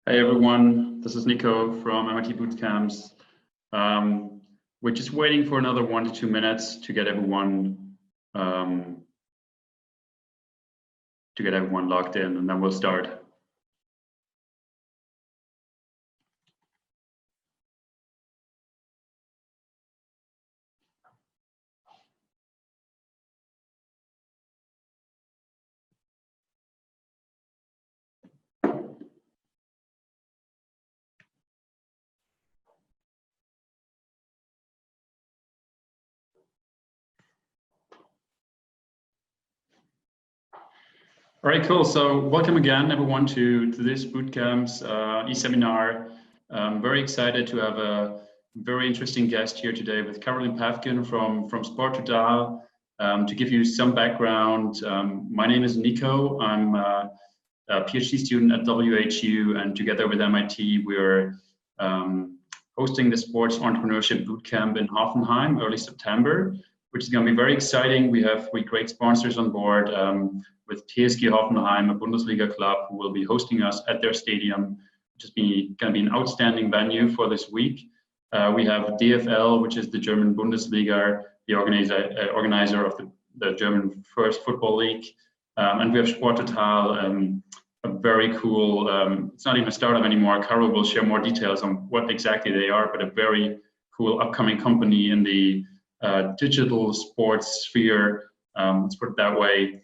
Hey everyone, this is Nico from MIT Bootcamps. We're just waiting for another 1 to 2 minutes to get everyone logged in, and then we'll start. All right, cool. So welcome again, everyone, to this Bootcamps e-seminar. I'm very excited to have a very interesting guest here today with Caroline Pavkin from Sporttotal. To give you some background, my name is Nico. I'm a PhD student at WHU, and together with MIT, we're hosting the Sports Entrepreneurship Bootcamp in Hoffenheim early September, which is going to be very exciting. We have 3 great sponsors on board. With TSG Hoffenheim, a Bundesliga club, who will be hosting us at their stadium, which is going to be an outstanding venue for this week. We have DFL, which is the German Bundesliga, the organizer of the German First Football League. And we have Sporttotal, a very cool, it's not even a startup anymore. Caro will share more details on what exactly they are, but a very cool upcoming company in the digital sports sphere, let's put it that way.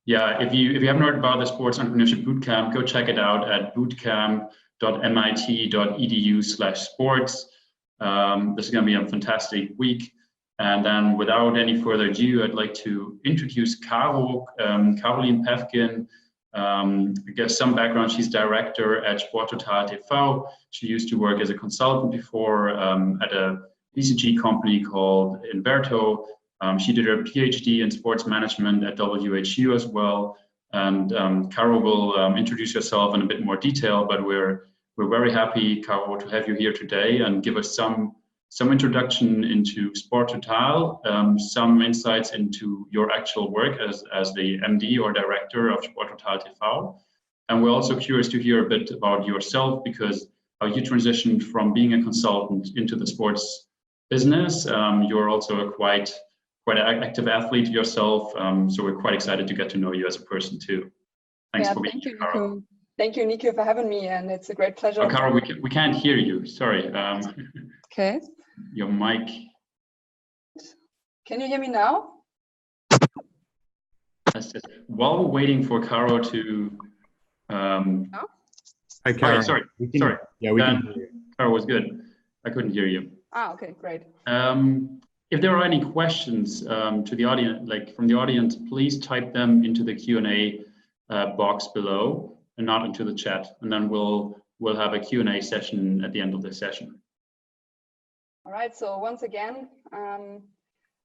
If you haven't heard about the Sports Entrepreneurship Bootcamp, go check it out at bootcamp.mit.edu/sports. This is going to be a fantastic week. And then without any further ado, I'd like to introduce Caroline Pavkin. I guess some background, she's director at Sporttotal TV. She used to work as a consultant before at a BCG company called Inverto. She did her PhD in sports management at WHU as well. And Caro will introduce herself in a bit more detail, but we're very happy, Caro, to have you here today and give us some introduction into Sporttotal, some insights into your actual work as the MD or director of Sporttotal TV. And we're also curious to hear a bit about yourself, because how you transitioned from being a consultant into the sports business. You're also a quite an active athlete yourself, so we're quite excited to get to know you as a person too. Thanks for being here, Caro. Thank you, Nico, for having me, and it's a great pleasure. Oh, Caro, we can't hear you. Sorry. Okay. Your mic. Can you hear me now? While we're waiting for Caro to. Hi, Caro. Sorry. Yeah, we can hear you. Caro was good. I couldn't hear you. Okay, great. If there are any questions to the audience, from the audience, please type them into the Q&A box below and not into the chat, and then we'll have a Q&A session at the end of the session. All right. So once again,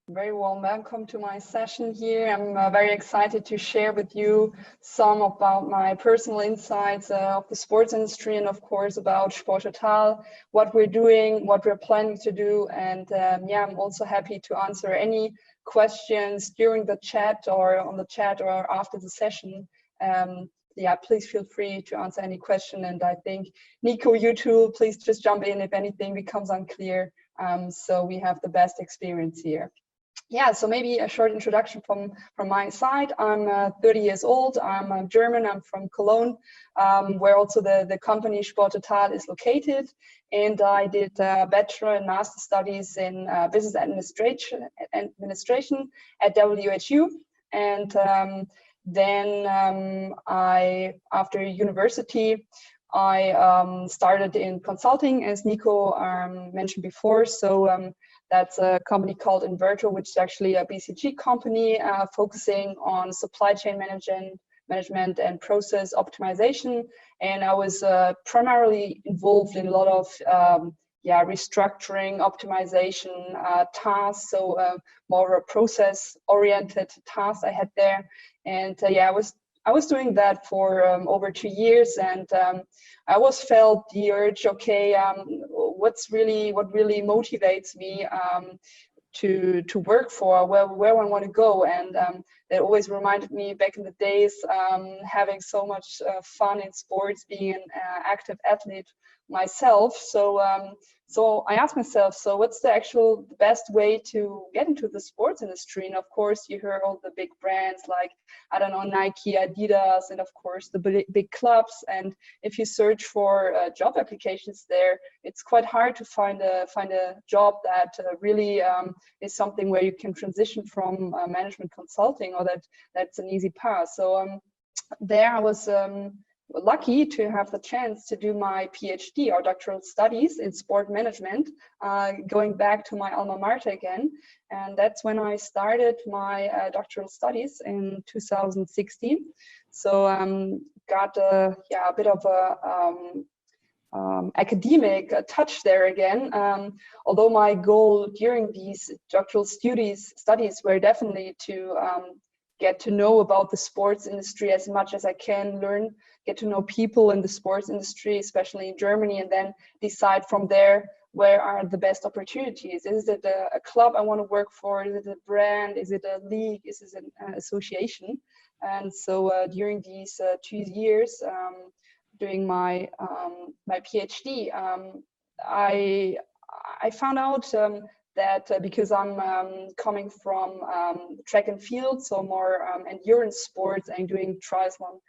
very warm welcome to my session here. I'm very excited to share with you some about my personal insights of the sports industry, and of course about Sporttotal, what we're doing, what we're planning to do. And I'm also happy to answer any questions during the chat or on the chat or after the session. Please feel free to answer any question. And I think, Nico, you too, please just jump in if anything becomes unclear, so we have the best experience here. Yeah, so maybe a short introduction from my side. I'm 30 years old. I'm German. I'm from Cologne, where also the company Sporttotal is located. And I did bachelor and master studies in business administration at WHU. And then after university, I started in consulting, as Nico mentioned before. So that's a company called Inverto, which is actually a BCG company focusing on supply chain management and process optimization. And I was primarily involved in a lot of restructuring, optimization tasks. So more a process-oriented tasks I had there. And I was doing that for over 2 years, and I always felt the urge, what really motivates me to work for, where I want to go. And that always reminded me back in the days, having so much fun in sports, being an active athlete myself. So I asked myself, so what's the best way to get into the sports industry? And of course, you hear all the big brands like, I don't know, Nike, Adidas, and of course the big clubs. And if you search for job applications there, it's quite hard to find a job that really is something where you can transition from management consulting, or that's an easy path. So there I was lucky to have the chance to do my PhD or doctoral studies in sport management, going back to my alma mater again. And that's when I started my doctoral studies in 2016. So got a bit of a academic touch there again, although my goal during these doctoral studies were definitely to get to know about the sports industry as much as I can, get to know people in the sports industry, especially in Germany, and then decide from there where are the best opportunities. Is it a club I want to work for? Is it a brand? Is it a league? Is it an association? And so during these 2 years doing my PhD, I found out that because I'm coming from track and field, so more endurance sports, and doing triathlon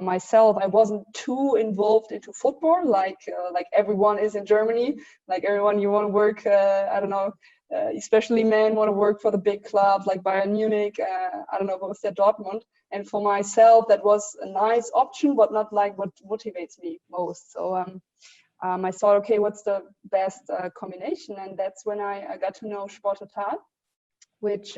myself, I wasn't too involved into football like everyone is in Germany. Like everyone, you want to work, I don't know, especially men want to work for the big clubs like Bayern Munich, I don't know, Borussia Dortmund. And for myself, that was a nice option, but not like what motivates me most. So I thought, okay, what's the best combination? And that's when I got to know Sporttotal, which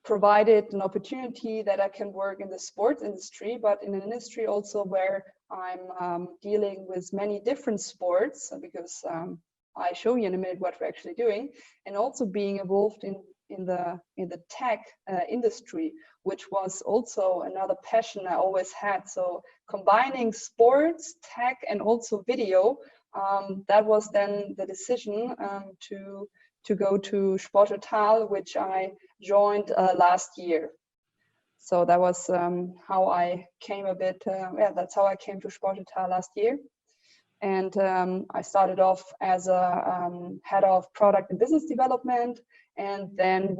provided an opportunity that I can work in the sports industry, but in an industry also where I'm dealing with many different sports, because I show you in a minute what we're actually doing, and also being involved in the tech industry, which was also another passion I always had. So combining sports, tech, and also video, that was then the decision to go to Sporttotal, which I joined last year. So that was how I came that's how I came to Sporttotal last year. And I started off as a head of product and business development, and then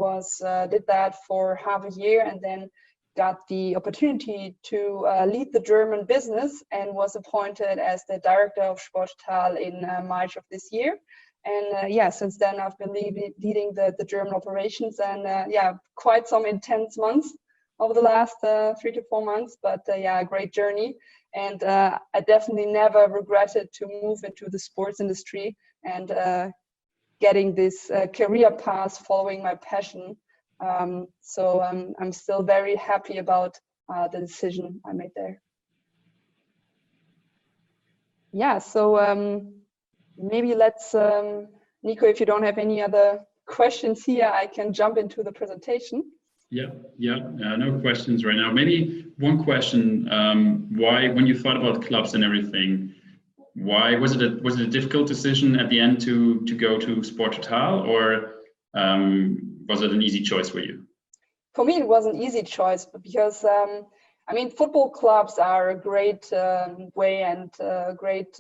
did that for half a year, and then got the opportunity to lead the German business, and was appointed as the director of Sporttotal in March of this year. And since then I've been leading the German operations, and quite some intense months over the last 3 to 4 months, but a great journey. And I definitely never regretted to move into the sports industry and getting this career path following my passion. So I'm still very happy about the decision I made there. Yeah, so maybe let's, Nico, if you don't have any other questions here, I can jump into the presentation. No questions right now. Maybe one question, why, when you thought about clubs and everything, why was it a difficult decision at the end to go to Sporttotal, or was it an easy choice for you? For me, it was an easy choice, because I mean, football clubs are a great way and a great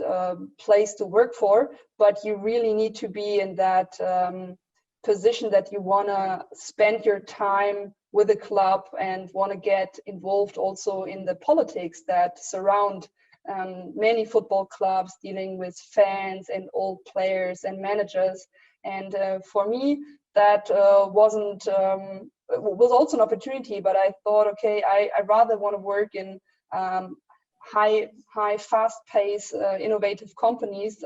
place to work for, but you really need to be in that position that you want to spend your time with the club and want to get involved also in the politics that surround many football clubs, dealing with fans and old players and managers. And for me, that was also an opportunity, but I thought, okay, I rather want to work in high, fast-paced, innovative companies,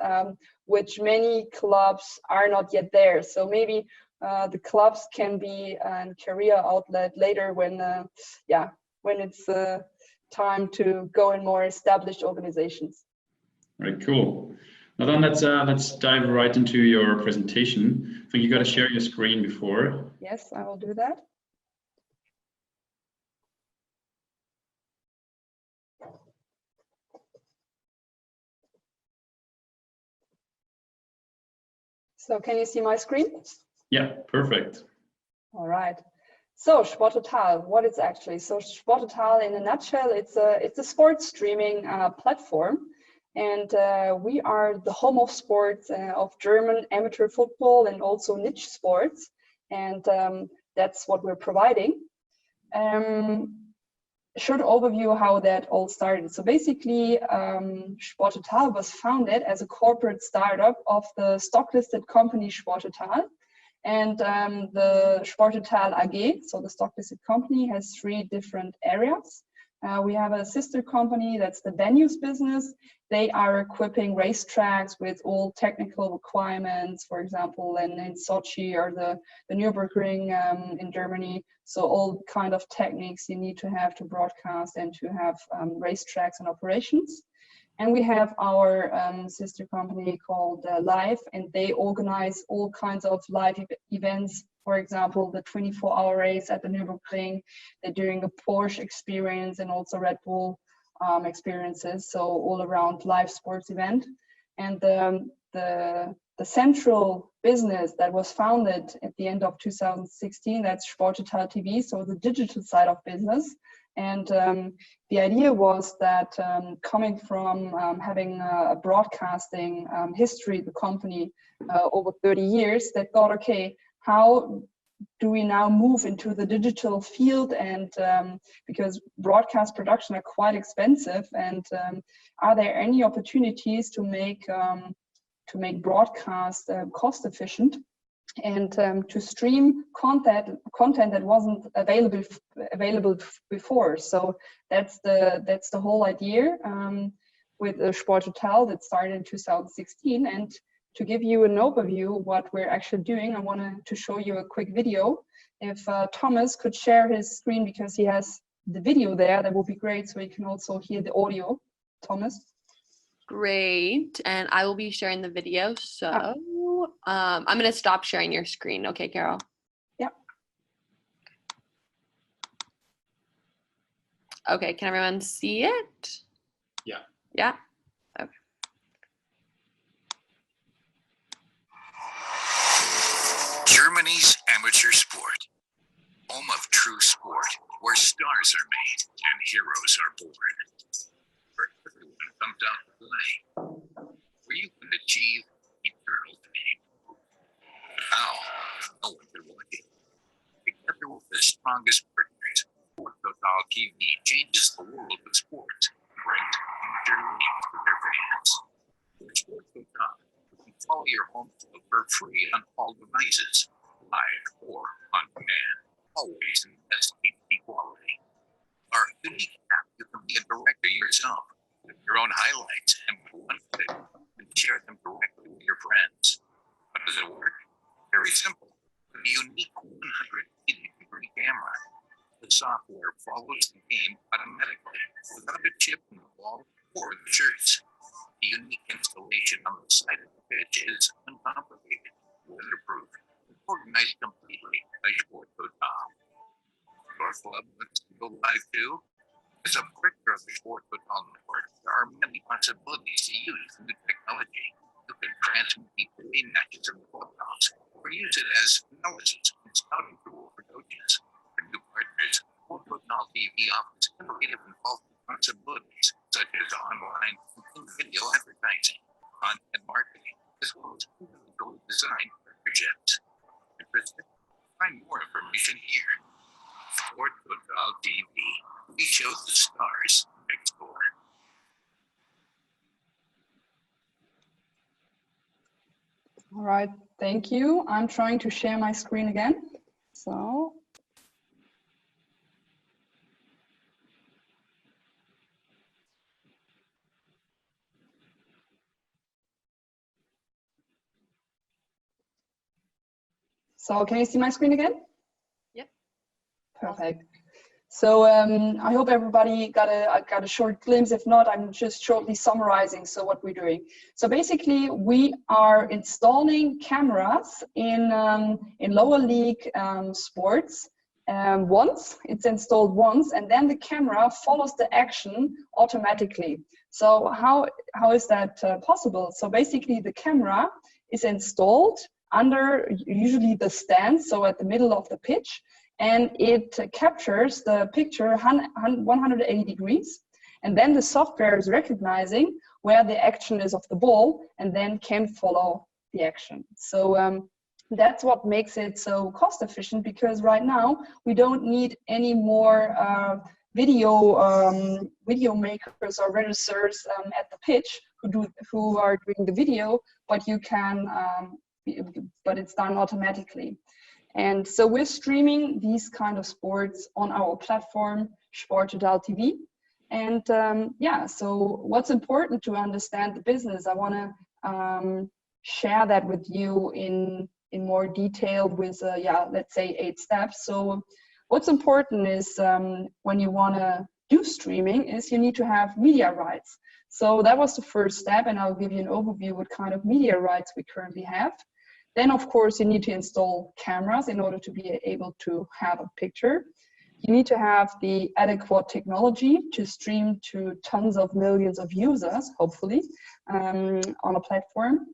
which many clubs are not yet there. So maybe the clubs can be a career outlet later when it's time to go in more established organizations. Right, cool. Now then, let's dive right into your presentation. I think you got to share your screen before. Yes, I will do that. So can you see my screen? Yeah, perfect. All right. So Sporttotal, what is actually? So Sporttotal, in a nutshell, it's a sports streaming platform, and we are the home of sports, of German amateur football and also niche sports, and that's what we're providing. Short overview how that all started. So basically, Sporttotal was founded as a corporate startup of the stock-listed company Sporttotal. And the Sporttotal AG, so the stock-listed company, has 3 different areas. We have a sister company, that's the venues business. They are equipping racetracks with all technical requirements, for example, in Sochi or the Nürburgring in Germany. So all kind of techniques you need to have to broadcast and to have racetracks and operations. And we have our sister company called Live, and they organize all kinds of live events. For example, the 24-hour race at the Nürburgring. They're doing a Porsche experience and also Red Bull experiences. So all around live sports event. And the central business that was founded at the end of 2016, that's Sporttotal TV, so the digital side of business. And the idea was that coming from having a broadcasting history, the company over 30 years, they thought, okay, how do we now move into the digital field? And because broadcast production are quite expensive, and are there any opportunities to make broadcast cost efficient? And to stream content that wasn't available before. So that's the whole idea with Sporttotal that started in 2016. And to give you an overview of what we're actually doing, I wanted to show you a quick video. If Thomas could share his screen because he has the video there, that would be great, so you can also hear the audio. Thomas? Great, and I will be sharing the video, so I'm going to stop sharing your screen. Okay, Carol? Yeah. Okay, can everyone see it? Yeah. Yeah? Okay. Germany's amateur sport, home of true sport, where stars are made and heroes are born. Where everyone comes out to play, where you can achieve eternal fame. Now, no one can watch it. Together with the strongest partners, Sporttotal TV changes the world of sports and brings major leagues to their fans. With Sporttotal, you can follow your home field for free on all devices, live or on demand, always in the best HD quality. Our unique app, you can be a director yourself, with your own highlights, and with one click, you can share them directly with your friends. How does it work? Very simple. With a unique 180-degree camera, the software follows the game automatically without a chip in the ball or the shirts. The unique installation on the side of the pitch is uncomplicated, weatherproof, and organized completely by Sporttotal. Your club wants to go live too? As a partner of the Sporttotal network, there are many possibilities to use new technology. You can transmit the away matches in the clubhouse, or use it as analysis and scouting tool for coaches. For new partners, Sporttotal TV offers innovative and novel possibilities such as online and video advertising, content marketing, as well as individually designed partnerships. Interested? Find more information here. Sporttotal TV. We show the stars next door. All right, thank you. I'm trying to share my screen again. So. So can you see my screen again? Yep. Perfect. So I hope everybody got a short glimpse. If not, I'm just shortly summarizing what we're doing. So basically, we are installing cameras in lower league sports once. It's installed once, and then the camera follows the action automatically. So how is that possible? So basically, the camera is installed under usually the stand, so at the middle of the pitch. and it captures the picture 180 degrees. And then the software is recognizing where the action is of the ball and then can follow the action. So that's what makes it so cost efficient, because right now we don't need any more video makers or regissers at the pitch who are doing the video, but you can, but it's done automatically. And so we're streaming these kind of sports on our platform, Sporttotal TV. And yeah, so what's important to understand the business, I want to share that with you in more detail with, yeah, let's say 8 steps. So what's important is when you want to do streaming is you need to have media rights. So that was the first step, and I'll give you an overview what kind of media rights we currently have. Then, of course, you need to install cameras in order to be able to have a picture. You need to have the adequate technology to stream to tons of millions of users, hopefully, on a platform.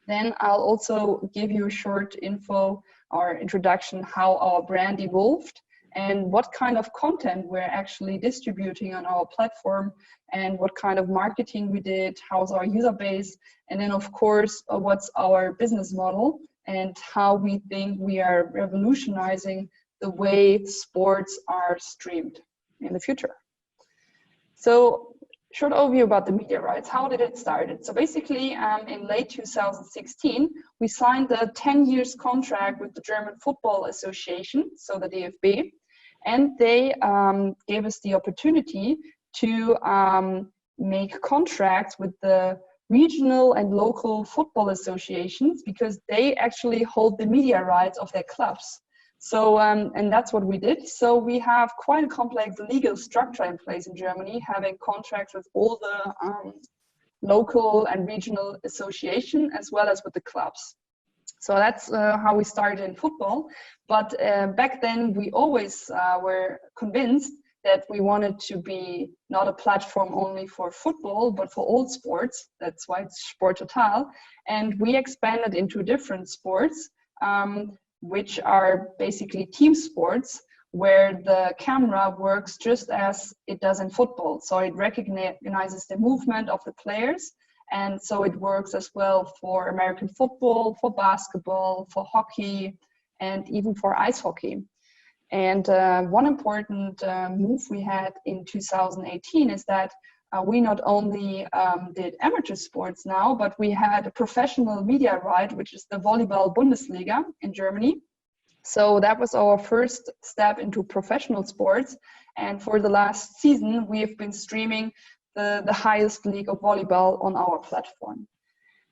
Then I'll also give you a short info or introduction how our brand evolved and what kind of content we're actually distributing on our platform and what kind of marketing we did, how's our user base, and then of course, what's our business model and how we think we are revolutionizing the way sports are streamed in the future. So, short overview about the media rights. How did it start? So basically, in late 2016, we signed a 10 years contract with the German Football Association, so the DFB, and they gave us the opportunity to make contracts with the regional and local football associations because they actually hold the media rights of their clubs. So, and that's what we did. So we have quite a complex legal structure in place in Germany, having contracts with all the local and regional association as well as with the clubs. So that's how we started in football. But back then we always were convinced that we wanted to be not a platform only for football, but for all sports. That's why it's Sporttotal. And we expanded into different sports, which are basically team sports, where the camera works just as it does in football. So it recognizes the movement of the players. And so it works as well for American football, for basketball, for hockey, and even for ice hockey. And one important move we had in 2018 is that we not only did amateur sports now, but we had a professional media right, which is the Volleyball Bundesliga in Germany. So that was our first step into professional sports. And for the last season, we have been streaming the highest league of volleyball on our platform.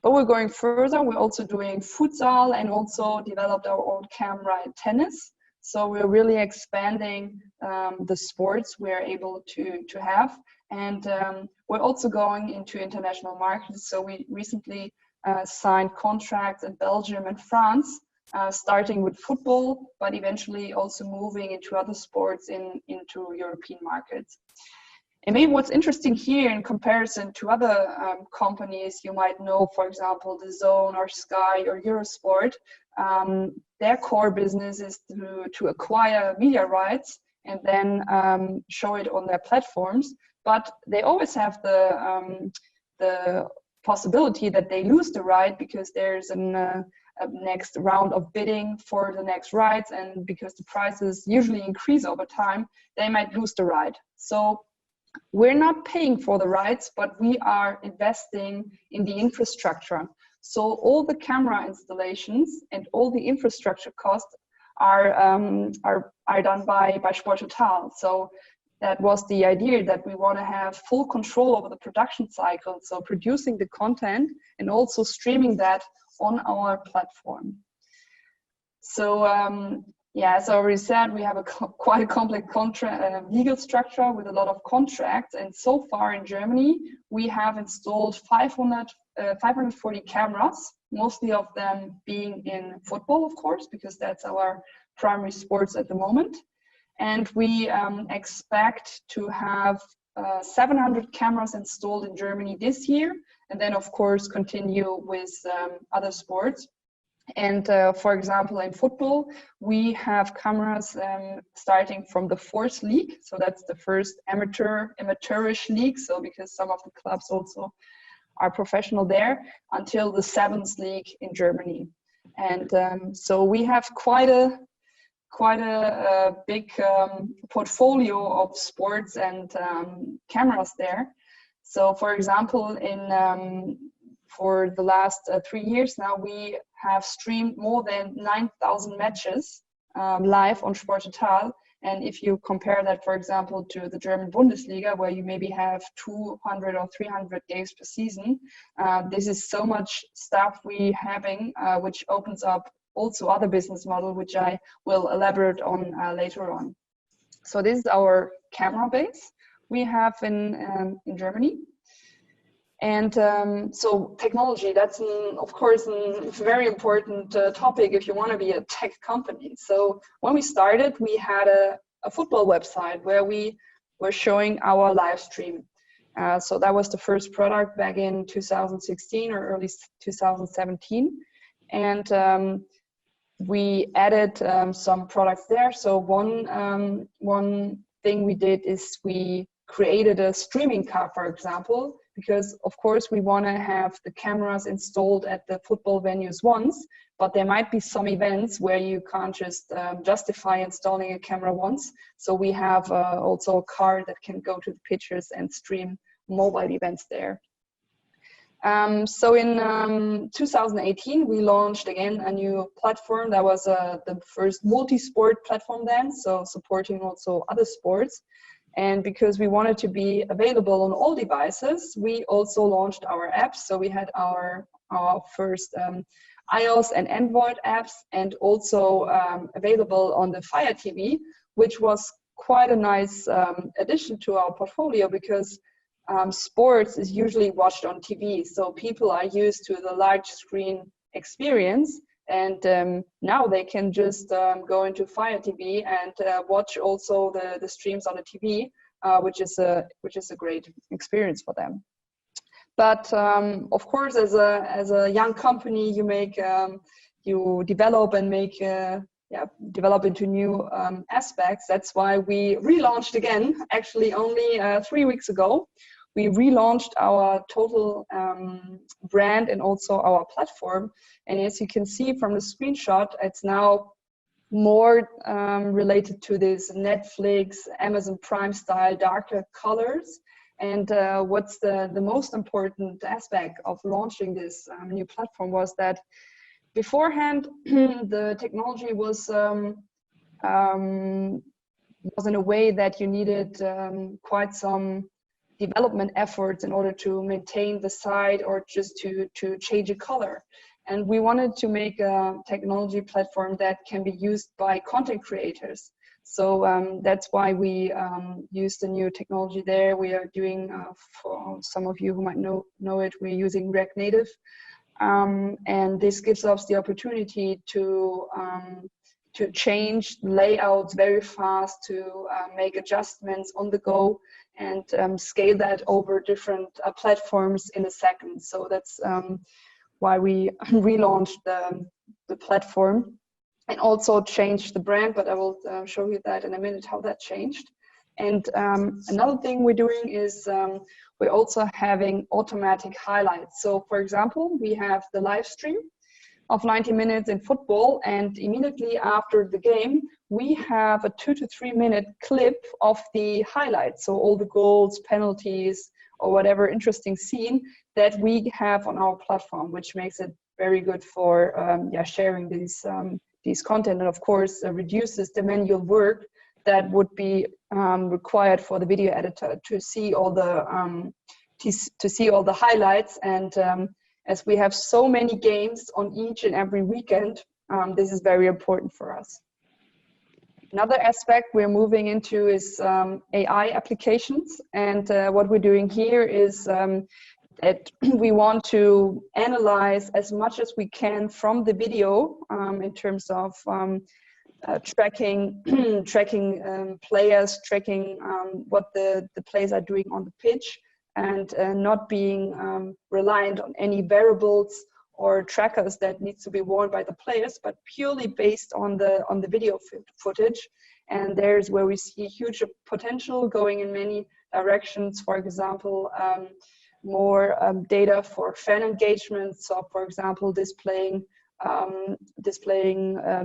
But we're going further. We're also doing futsal and also developed our own camera in tennis. So we're really expanding the sports we're able to have. And we're also going into international markets. So we recently signed contracts in Belgium and France, starting with football, but eventually also moving into other sports into European markets. And maybe what's interesting here in comparison to other companies you might know, for example, DAZN or Sky or Eurosport, their core business is to acquire media rights and then show it on their platforms. But they always have the possibility that they lose the right because there's a next round of bidding for the next rights, and because the prices usually increase over time, they might lose the right. So we're not paying for the rights, but we are investing in the infrastructure. So all the camera installations and all the infrastructure costs are done by Sporttotal. So that was the idea, that we want to have full control over the production cycle. So producing the content and also streaming that on our platform. So yeah, as I already said, we have quite a complex legal structure with a lot of contracts. And so far in Germany, we have installed 540 cameras, mostly of them being in football, of course, because that's our primary sports at the moment. And we expect to have 700 cameras installed in Germany this year, and then of course continue with other sports. And for example, in football, we have cameras starting from the 4th league. So that's the first amateurish league. So because some of the clubs also are professional there, until the 7th league in Germany. And so we have quite a big portfolio of sports and cameras there. So for example, for the last 3 years now, we have streamed more than 9,000 matches live on Sporttotal. And if you compare that, for example, to the German Bundesliga, where you maybe have 200 or 300 games per season, this is so much stuff we having, which opens up also other business model, which I will elaborate on later on. So this is our camera base we have in Germany. And so technology, that's of course a very important topic if you want to be a tech company. So when we started, we had a football website where we were showing our live stream. So that was the first product back in 2016 or early 2017. And we added some products there. So one thing we did is we created a streaming car, for example, because of course we want to have the cameras installed at the football venues once, but there might be some events where you can't just justify installing a camera once. So we have also a car that can go to the pitches and stream mobile events there. So in 2018, we launched again a new platform that was the first multi-sport platform then, so supporting also other sports. And because we wanted to be available on all devices, we also launched our apps. So we had our first iOS and Android apps, and also available on the Fire TV, which was quite a nice addition to our portfolio, because sports is usually watched on TV. So people are used to the large screen experience. And now they can just go into Fire TV and watch also the streams on the TV, which is a great experience for them. But of course, as a young company, you develop and develop into new aspects. That's why we relaunched again. Actually, only 3 weeks ago, we relaunched our total brand and also our platform. And as you can see from the screenshot, it's now more related to this Netflix, Amazon Prime style, darker colors. And what's the most important aspect of launching this new platform was that beforehand, the technology was in a way that you needed quite some development efforts in order to maintain the site or just to change a color. And we wanted to make a technology platform that can be used by content creators. So that's why we used the new technology there. We are doing, for some of you who might know it, we're using React Native. And this gives us the opportunity to change layouts very fast, to make adjustments on the go, and scale that over different platforms in a second. So that's why we relaunched the platform and also changed the brand, but I will show you that in a minute, how that changed. And another thing we're doing is we're also having automatic highlights. So for example, we have the live stream of 90 minutes in football, and immediately after the game, we have a 2 to 3 minute clip of the highlights. So all the goals, penalties, or whatever interesting scene that we have on our platform, which makes it very good for sharing these content, and of course reduces the manual work that would be required for the video editor to see all the highlights. And as we have so many games on each and every weekend, this is very important for us. Another aspect we're moving into is AI applications. And what we're doing here is that we want to analyze as much as we can from the video in terms of tracking players, tracking what the players are doing on the pitch, and not being reliant on any variables or trackers that needs to be worn by the players, but purely based on the video footage. And there's where we see huge potential going in many directions. For example, more data for fan engagement. So, for example, displaying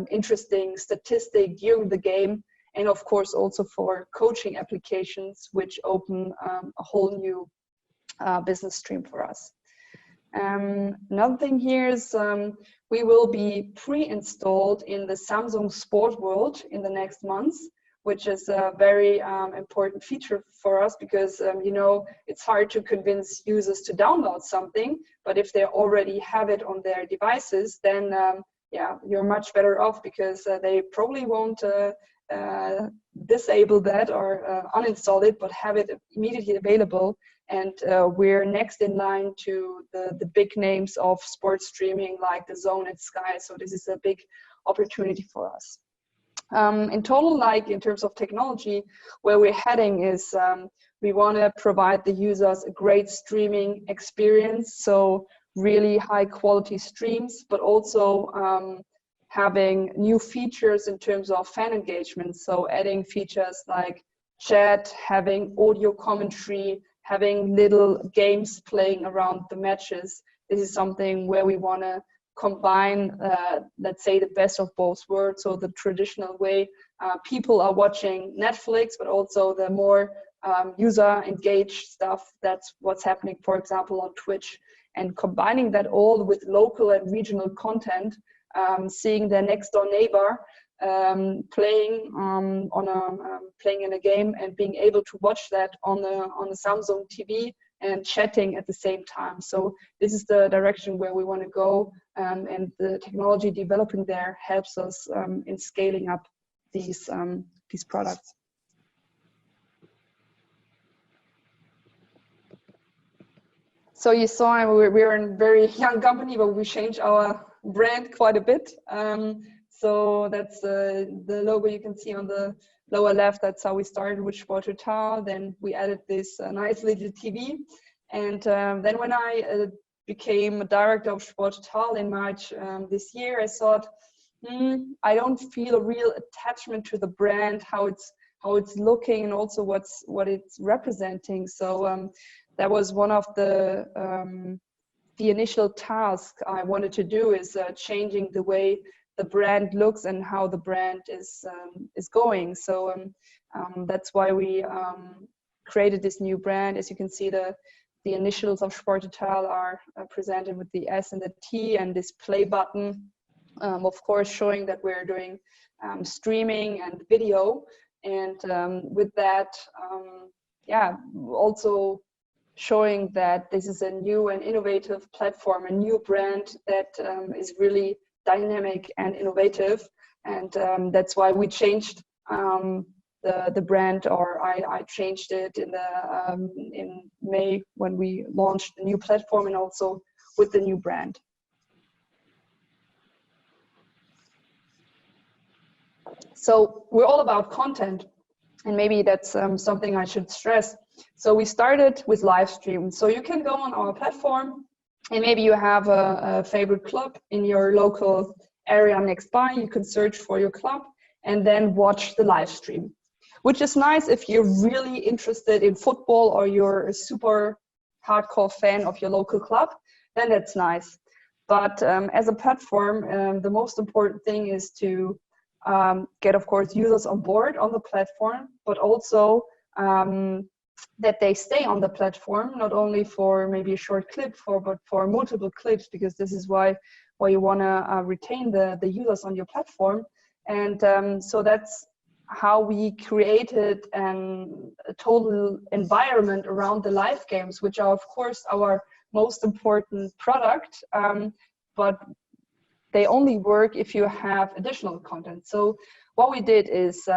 interesting statistic during the game, and of course also for coaching applications, which open a whole new business stream for us. Another thing here is we will be pre-installed in the Samsung Sport World in the next months, which is a very important feature for us because, you know, it's hard to convince users to download something, but if they already have it on their devices, then yeah, you're much better off because they probably won't disable that or uninstall it, but have it immediately available. And we're next in line to the big names of sports streaming like DAZN and Sky. So this is a big opportunity for us. In total, like in terms of technology, where we're heading is we want to provide the users a great streaming experience. So really high quality streams, but also having new features in terms of fan engagement. So adding features like chat, having audio commentary, having little games playing around the matches. This is something where we want to combine, let's say, the best of both worlds. So the traditional way people are watching Netflix, but also the more user engaged stuff. That's what's happening, for example, on Twitch, and combining that all with local and regional content, seeing their next door neighbor playing playing in a game and being able to watch that on the Samsung TV and chatting at the same time. So this is the direction where we want to go, and the technology developing there helps us in scaling up these products. So you saw we're a very young company, but we changed our brand quite a bit. So that's the logo you can see on the lower left. That's how we started with Sporttotal. Then we added this nice little TV. And then when I became a director of Sporttotal in March this year, I thought, I don't feel a real attachment to the brand, how it's looking, and also what it's representing. So that was one of the initial tasks I wanted to do, is changing the way the brand looks and how the brand is going. So that's why we created this new brand. As you can see, the initials of Sporttotal are presented with the S and the T, and this play button, of course, showing that we're doing streaming and video. And with that, yeah, also showing that this is a new and innovative platform, a new brand that is really dynamic and innovative. And that's why we changed the brand, or I changed it in May when we launched the new platform, and also with the new brand. So we're all about content, and maybe that's something I should stress. So we started with live stream. So you can go on our platform, and maybe you have a favorite club in your local area next by. You can search for your club and then watch the live stream, which is nice if you're really interested in football or you're a super hardcore fan of your local club, then that's nice. But as a platform, the most important thing is to get, of course, users on board on the platform, but also that they stay on the platform, not only for maybe a short clip, but for multiple clips, because this is why you want to retain the users on your platform. And so that's how we created a total environment around the live games, which are, of course, our most important product, but they only work if you have additional content. So what we did is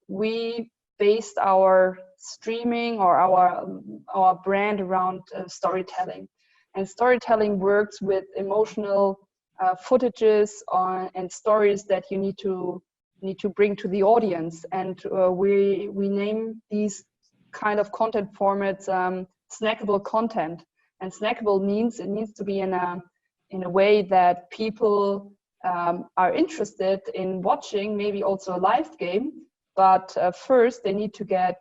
we based our streaming or our brand around storytelling. And storytelling works with emotional footages and stories that you need to bring to the audience. And we name these kind of content formats snackable content. And snackable means it needs to be in a in a way that people are interested in watching maybe also a live game, but first they need to get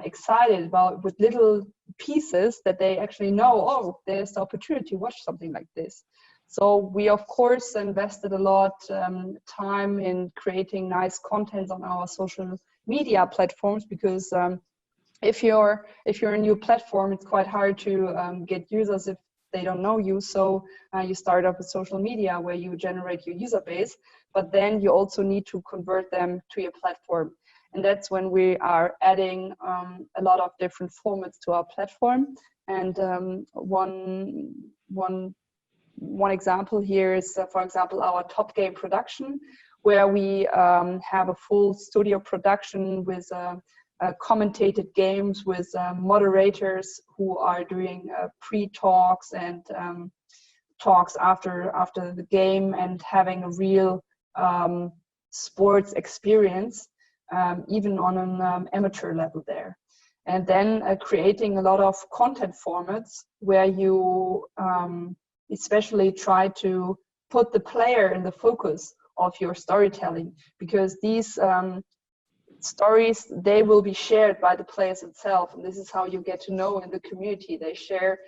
excited about with little pieces that they actually know, oh, there's the opportunity to watch something like this. So we of course invested a lot time in creating nice content on our social media platforms, because if you're a new platform, it's quite hard to get users if they don't know you. So you start up with social media where you generate your user base, but then you also need to convert them to your platform. And that's when we are adding a lot of different formats to our platform. And one example here is, for example, our top game production, where we have a full studio production with commentated games with moderators who are doing pre-talks and talks after the game, and having a real sports experience, even on an amateur level there. And then creating a lot of content formats where you especially try to put the player in the focus of your storytelling, because these stories, they will be shared by the players themselves, and this is how you get to know in the community. They share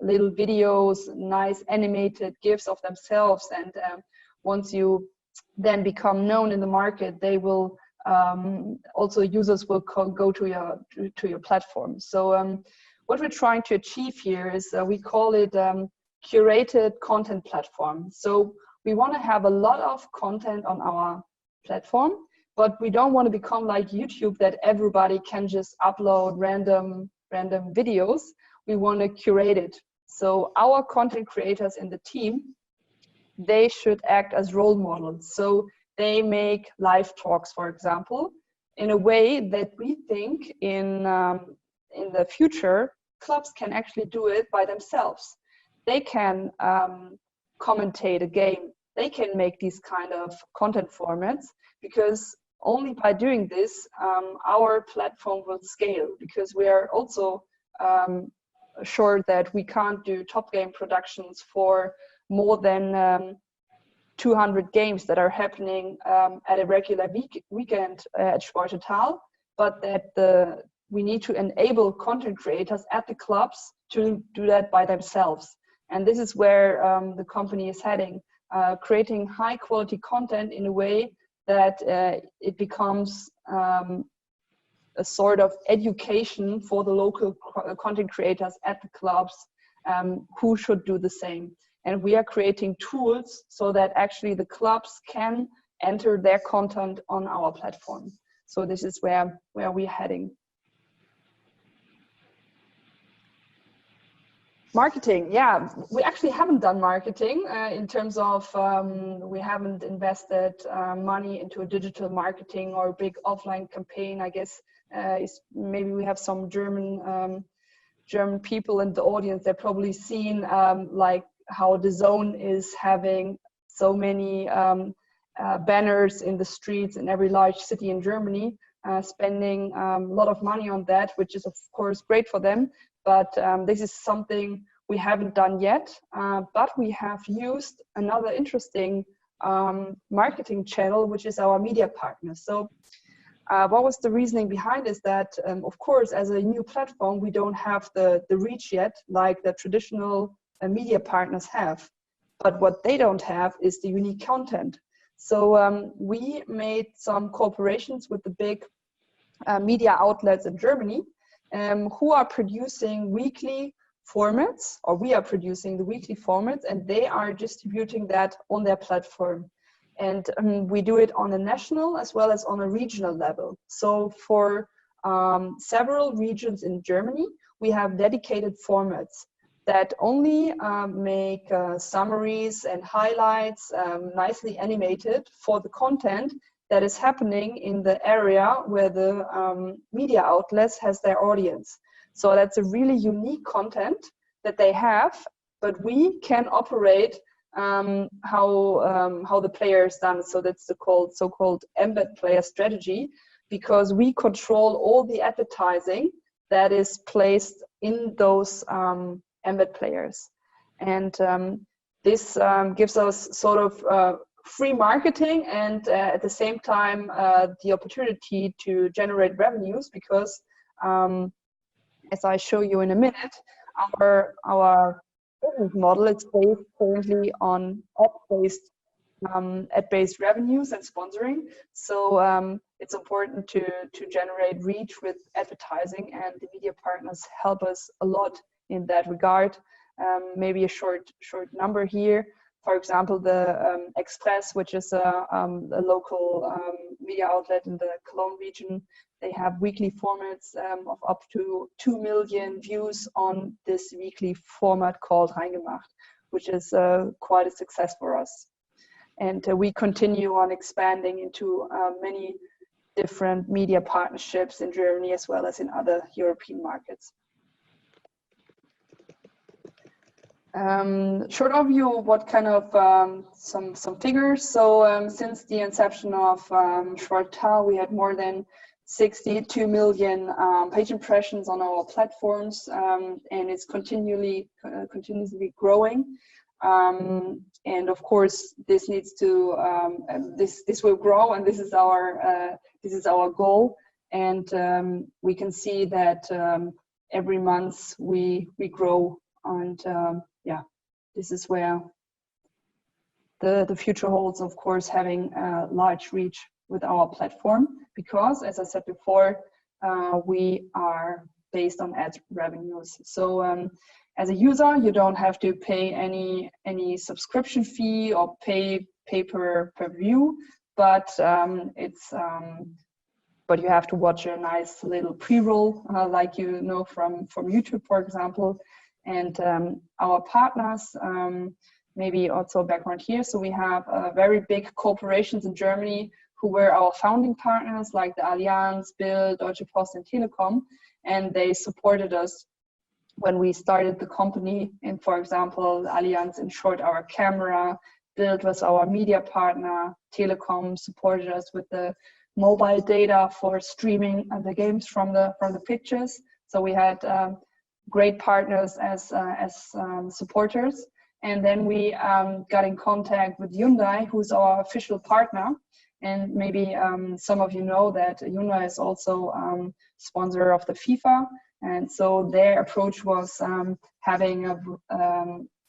little videos, nice animated GIFs of themselves, and once you then become known in the market, they will also, users will go to your platform. So what we're trying to achieve here is we call it curated content platform. So we want to have a lot of content on our platform, but we don't want to become like YouTube, that everybody can just upload random videos. We want to curate it. So our content creators in the team, they should act as role models. So they make live talks, for example, in a way that we think in the future, clubs can actually do it by themselves. They can commentate a game. They can make these kind of content formats, because only by doing this, our platform will scale, because we are also sure that we can't do top game productions for more than 200 games that are happening at a regular weekend at Sporttotal, but that we need to enable content creators at the clubs to do that by themselves. And this is where the company is heading, creating high quality content in a way that it becomes a sort of education for the local content creators at the clubs who should do the same. And we are creating tools so that actually the clubs can enter their content on our platform. So this is where we're heading. Marketing, yeah, we actually haven't done marketing in terms of we haven't invested money into a digital marketing or a big offline campaign. I guess maybe we have some German people in the audience. They've probably seen like how DAZN is having so many banners in the streets in every large city in Germany, spending a lot of money on that, which is of course great for them. But this is something we haven't done yet, but we have used another interesting marketing channel, which is our media partners. So what was the reasoning behind is that, of course, as a new platform, we don't have the reach yet like the traditional media partners have. But what they don't have is the unique content. So we made some cooperations with the big media outlets in Germany who are producing weekly formats, or we are producing the weekly formats, and they are distributing that on their platform. And we do it on a national as well as on a regional level. So for several regions in Germany, we have dedicated formats that only make summaries and highlights nicely animated for the content that is happening in the area where the media outlets has their audience. So that's a really unique content that they have, but we can operate how the player is done. So that's the so-called embed player strategy, because we control all the advertising that is placed in those embed players. And this gives us sort of free marketing and at the same time the opportunity to generate revenues, because as I show you in a minute, our business model is based currently on ad-based revenues and sponsoring. So it's important to generate reach with advertising, and the media partners help us a lot in that regard. Maybe a short number here. For example, the Express, which is a local media outlet in the Cologne region, they have weekly formats of up to 2 million views on this weekly format called Reingemacht, which is quite a success for us. And we continue on expanding into many different media partnerships in Germany as well as in other European markets. Short overview of what kind of some figures. So since the inception of Sporttotal, we had more than 62 million page impressions on our platforms, and it's continuously growing. And of course, this needs to this will grow, and this is our goal. And we can see that every month we grow, and yeah, this is where the future holds. Of course, having a large reach with our platform, because as I said before, we are based on ad revenues. So as a user, you don't have to pay any subscription fee or pay per view, but but you have to watch a nice little pre-roll, like you know from YouTube, for example. And our partners, maybe also background here. So we have very big corporations in Germany who were our founding partners, like the Allianz, Bild, Deutsche Post, and Telekom, and they supported us when we started the company. And for example, Allianz insured our camera, Bild was our media partner, Telekom supported us with the mobile data for streaming the games from the pictures. So we had great partners as supporters. And then we got in contact with Hyundai, who's our official partner. And maybe some of you know that Hyundai is also sponsor of the FIFA. And so their approach was having a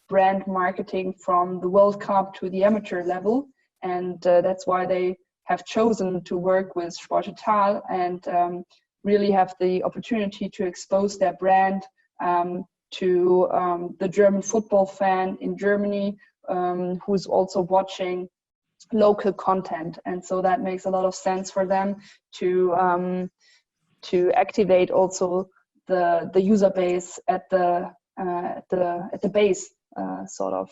brand marketing from the World Cup to the amateur level. And that's why they have chosen to work with Sporttotal and really have the opportunity to expose their brand to the German football fan in Germany, who's also watching local content. And so that makes a lot of sense for them to activate also the user base at the base, sort of.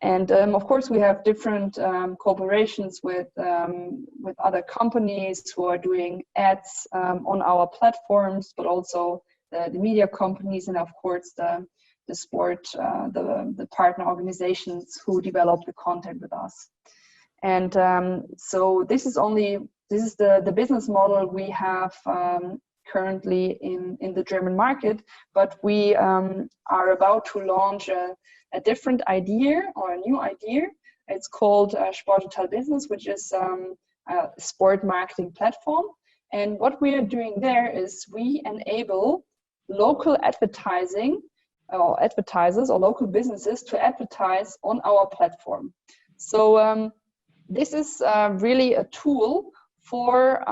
And of course, we have different cooperations with other companies who are doing ads on our platforms, but also the media companies, and of course the sport, the partner organizations who develop the content with us. And so this is the business model we have currently in the German market, but we are about to launch a different idea, or a new idea. It's called Sporttotal Business, which is a sport marketing platform. And what we are doing there is we enable local advertising or advertisers or local businesses to advertise on our platform. So this is really a tool for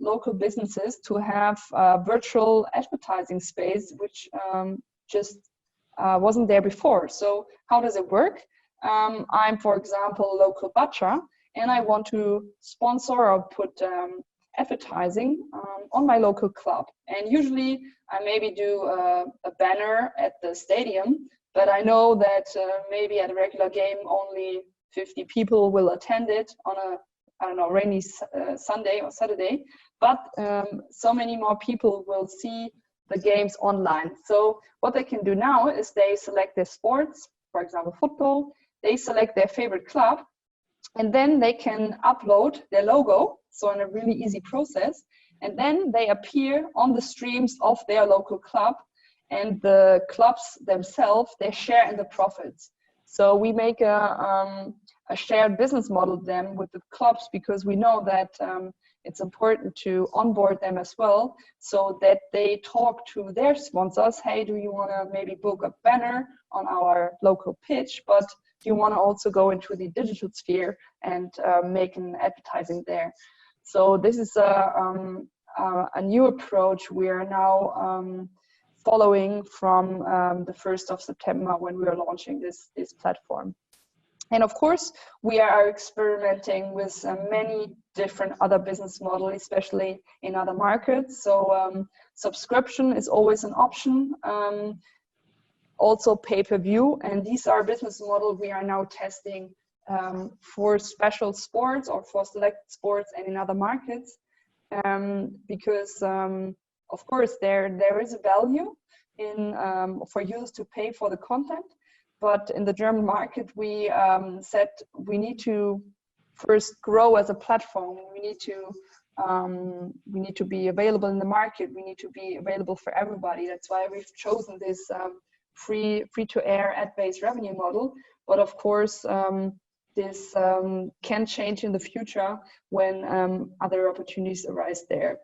local businesses to have a virtual advertising space, which just wasn't there before. So how does it work? I'm, for example, a local butcher, and I want to sponsor or put advertising on my local club. And usually I maybe do a banner at the stadium, but I know that maybe at a regular game only 50 people will attend it on a, I don't know, rainy Sunday or Saturday, but so many more people will see the games online. So what they can do now is they select their sports, for example, football, they select their favorite club, and then they can upload their logo, so in a really easy process, and then they appear on the streams of their local club, and the clubs themselves, they share in the profits. So we make a shared business model then with the clubs, because we know that it's important to onboard them as well, so that they talk to their sponsors. Hey, do you want to maybe book a banner on our local pitch, but do you want to also go into the digital sphere and make an advertising there? So this is a new approach we are now following from the 1st of September, when we are launching this platform. And of course, we are experimenting with many different other business models, especially in other markets. So subscription is always an option. Also pay-per-view, and these are business models we are now testing for special sports or for select sports and in other markets, because of course there is a value in for users to pay for the content. But in the German market, we said we need to first grow as a platform. We need to be available in the market. We need to be available for everybody. That's why we've chosen this free-to-air ad-based revenue model. But of course, this can change in the future when other opportunities arise there.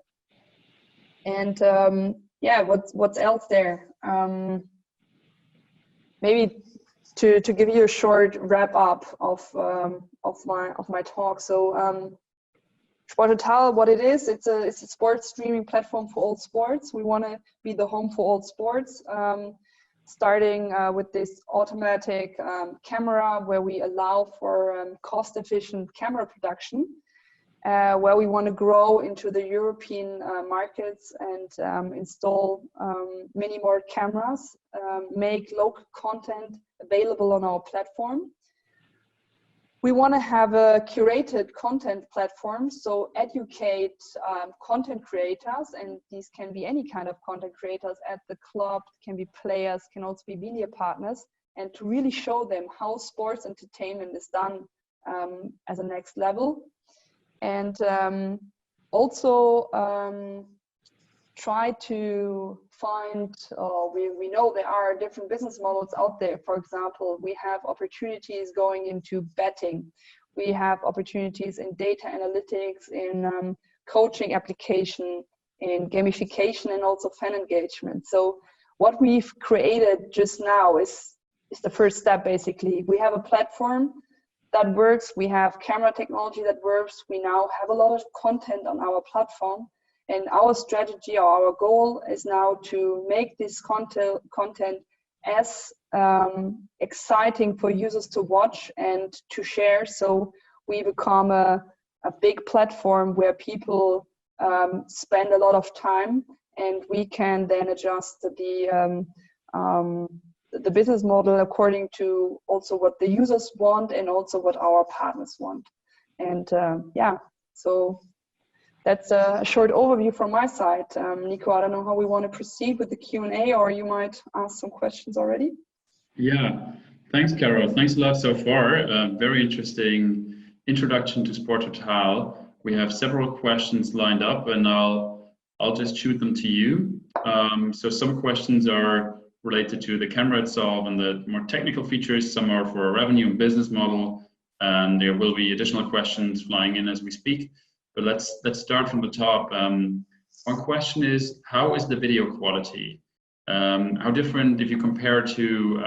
And yeah, what's else there? Maybe to give you a short wrap up of my talk. So Sporttotal, what it is, it's a sports streaming platform for all sports. We want to be the home for all sports, starting with this automatic camera, where we allow for cost-efficient camera production, where we want to grow into the European markets and install many more cameras, make local content available on our platform. We want to have a curated content platform, so educate content creators, and these can be any kind of content creators at the club, can be players, can also be media partners, and to really show them how sports entertainment is done as a next level. And also try to find, we know there are different business models out there. For example, we have opportunities going into betting. We have opportunities in data analytics, in coaching application, in gamification, and also fan engagement. So what we've created just now is the first step, basically. We have a platform that works. We have camera technology that works. We now have a lot of content on our platform. And our strategy or our goal is now to make this content as exciting for users to watch and to share. So we become a big platform where people spend a lot of time, and we can then adjust the business model according to also what the users want and also what our partners want. And yeah, so that's a short overview from my side. Nico, I don't know how we want to proceed with the Q&A, or you might ask some questions already. Yeah, thanks, Carol. Thanks a lot so far. Very interesting introduction to Sporttotal. We have several questions lined up, and I'll just shoot them to you. So some questions are related to the camera itself and the more technical features. Some are for a revenue and business model, and there will be additional questions flying in as we speak. But let's start from the top. One question is, how is the video quality? How different if you compare to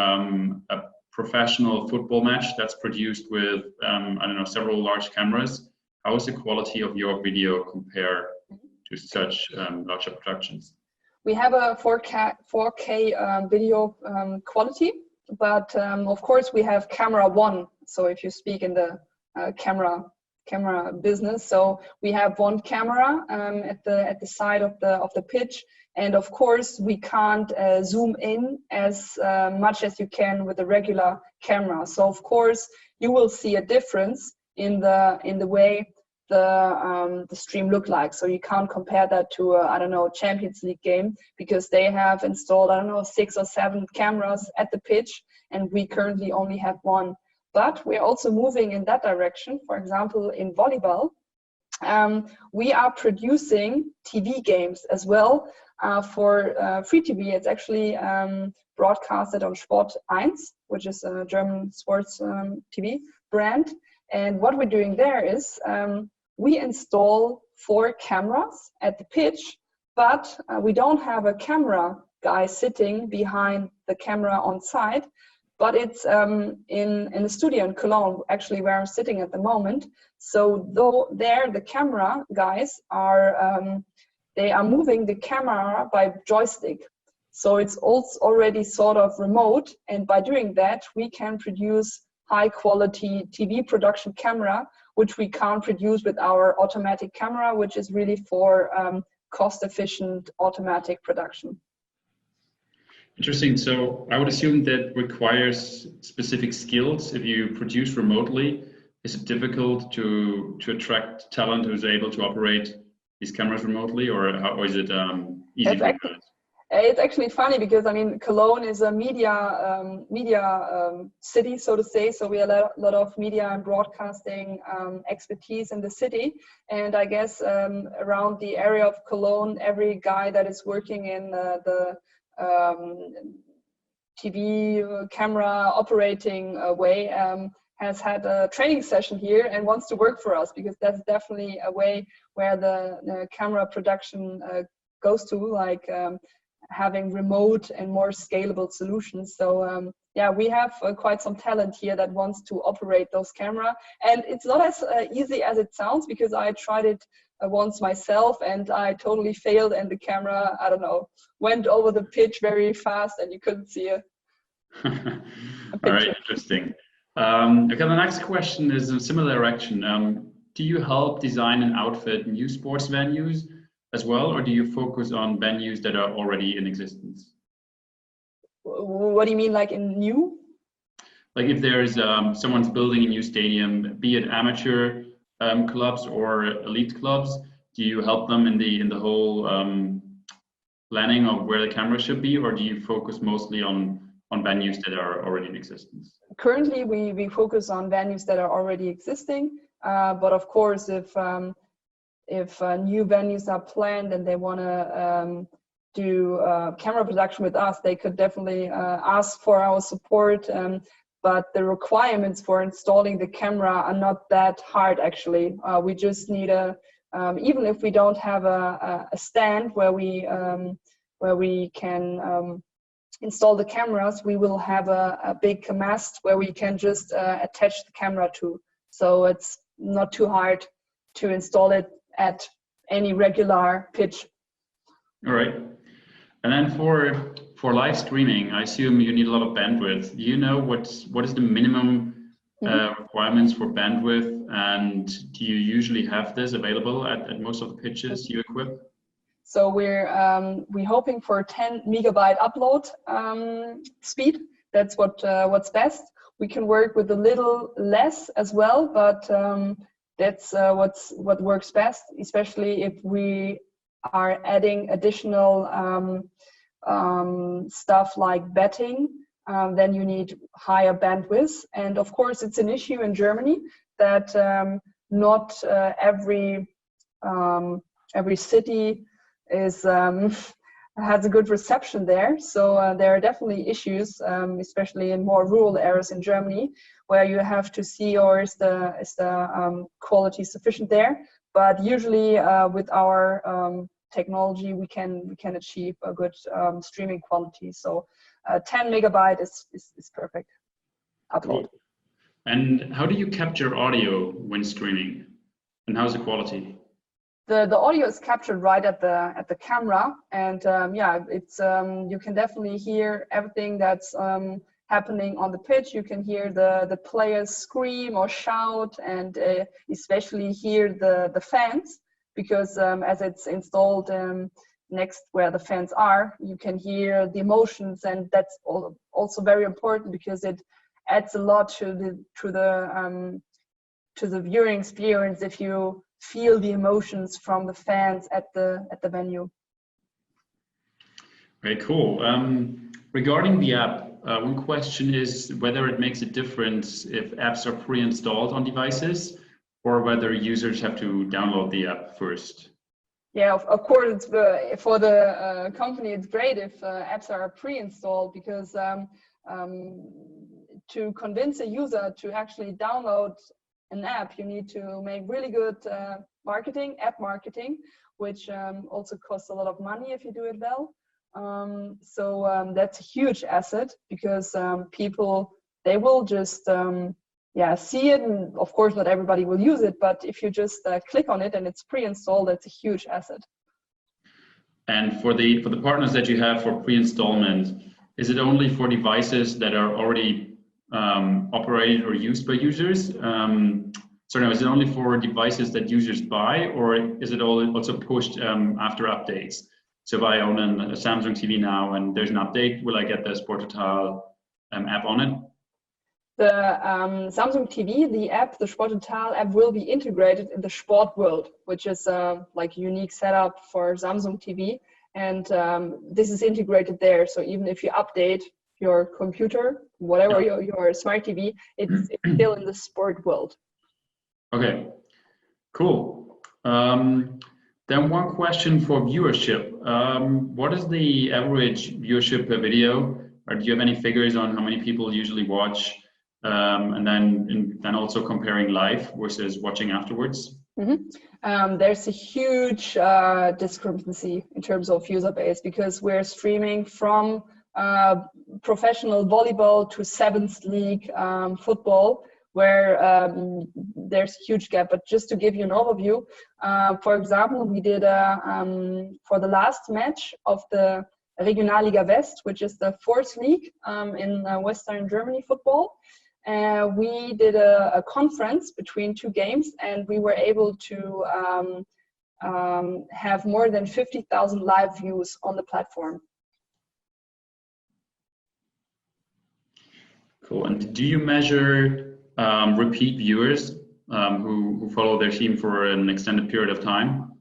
a professional football match that's produced with, I don't know, several large cameras? How is the quality of your video compared to such larger productions? We have a 4K video quality, but of course we have camera one. So if you speak in the camera business, so we have one camera at the side of the pitch, and of course we can't zoom in as much as you can with a regular camera. So of course you will see a difference in the way the stream look like. So you can't compare that to a, I don't know, Champions League game, because they have installed, I don't know, 6 or 7 cameras at the pitch, and we currently only have one. But we're also moving in that direction. For example, in volleyball, we are producing TV games as well, For free TV, it's actually broadcasted on Sport1, which is a German sports TV brand. And what we're doing there is we install 4 cameras at the pitch, but we don't have a camera guy sitting behind the camera on site, but it's in a studio in Cologne, actually where I'm sitting at the moment. So though there the camera guys are they are moving the camera by joystick. So it's also already sort of remote, and by doing that we can produce high quality TV production camera, which we can't produce with our automatic camera, which is really for cost efficient automatic production. Interesting. So I would assume that requires specific skills. If you produce remotely, is it difficult to attract talent who's able to operate these cameras remotely, or is it easy? It's actually funny because I mean Cologne is a media city, so to say. So we have a lot of media and broadcasting expertise in the city, and I guess around the area of Cologne, every guy that is working in the TV camera operating way has had a training session here and wants to work for us, because that's definitely a way where the camera production goes to, like having remote and more scalable solutions. So yeah, we have quite some talent here that wants to operate those camera, and it's not as easy as it sounds, because I tried it once myself and I totally failed, and the camera, I don't know, went over the pitch very fast and you couldn't see a picture. All right, interesting. Okay, the next question is in a similar direction. Do you help design and outfit new sports venues as well, or do you focus on venues that are already in existence? What do you mean, like in new? Like if there's someone's building a new stadium, be it amateur clubs or elite clubs, do you help them in the whole planning of where the camera should be, or do you focus mostly on venues that are already in existence? Currently, we focus on venues that are already existing, but of course, if new venues are planned and they want to do camera production with us, they could definitely ask for our support. But the requirements for installing the camera are not that hard, actually. We just need even if we don't have a stand where we can install the cameras, we will have a big mast where we can just attach the camera to. So it's not too hard to install it at any regular pitch. All right. And then for live streaming, I assume you need a lot of bandwidth. Do you know what is the minimum requirements for bandwidth, and do you usually have this available at most of the pitches you equip? So we're hoping for 10 megabyte upload speed. That's what's best. We can work with a little less as well, but that's what works best, especially if we are adding additional stuff like betting. Then you need higher bandwidth, and of course it's an issue in Germany that not every city is has a good reception there. So there are definitely issues, especially in more rural areas in Germany, where you have to see, or is the quality sufficient there? But usually with our technology, we can achieve a good streaming quality. So 10 megabyte is perfect upload. Cool. And how do you capture audio when streaming? And how's the quality? The audio is captured right at the camera, and yeah, it's you can definitely hear everything that's happening on the pitch. You can hear the players scream or shout, and especially hear the fans, because as it's installed next where the fans are, you can hear the emotions, and that's also very important because it adds a lot to the viewing experience if you feel the emotions from the fans at the venue. Very cool. Regarding the app, one question is whether it makes a difference if apps are pre-installed on devices, or whether users have to download the app first. Yeah, of course, it's for the company, it's great if apps are pre-installed, because to convince a user to actually download an app, you need to make really good app marketing, which also costs a lot of money if you do it well. So that's a huge asset, because people, they will just see it, and of course not everybody will use it, but if you just click on it and it's pre-installed, that's a huge asset. And for the partners that you have for pre-installment, is it only for devices that are already operated or used by users? So now, is it only for devices that users buy, or is it also pushed after updates? So if I own a Samsung TV now and there's an update, will I get the Sporttotal app on it? The Samsung TV, the Sporttotal app, will be integrated in the Sport world, which is like a unique setup for Samsung TV. And this is integrated there. So even if you update your computer, whatever, your smart TV, it's still in the Sport world. Okay, cool. Then one question for viewership. What is the average viewership per video? Or do you have any figures on how many people usually watch? And then also comparing live versus watching afterwards? There's a huge discrepancy in terms of user base, because we're streaming from professional volleyball to 7th league football, where there's a huge gap. But just to give you an overview, for example, we did for the last match of the Regionalliga West, which is the 4th league in Western Germany football. We did a conference between 2 games, and we were able to have more than 50,000 live views on the platform. Cool. And do you measure repeat viewers who follow their team for an extended period of time?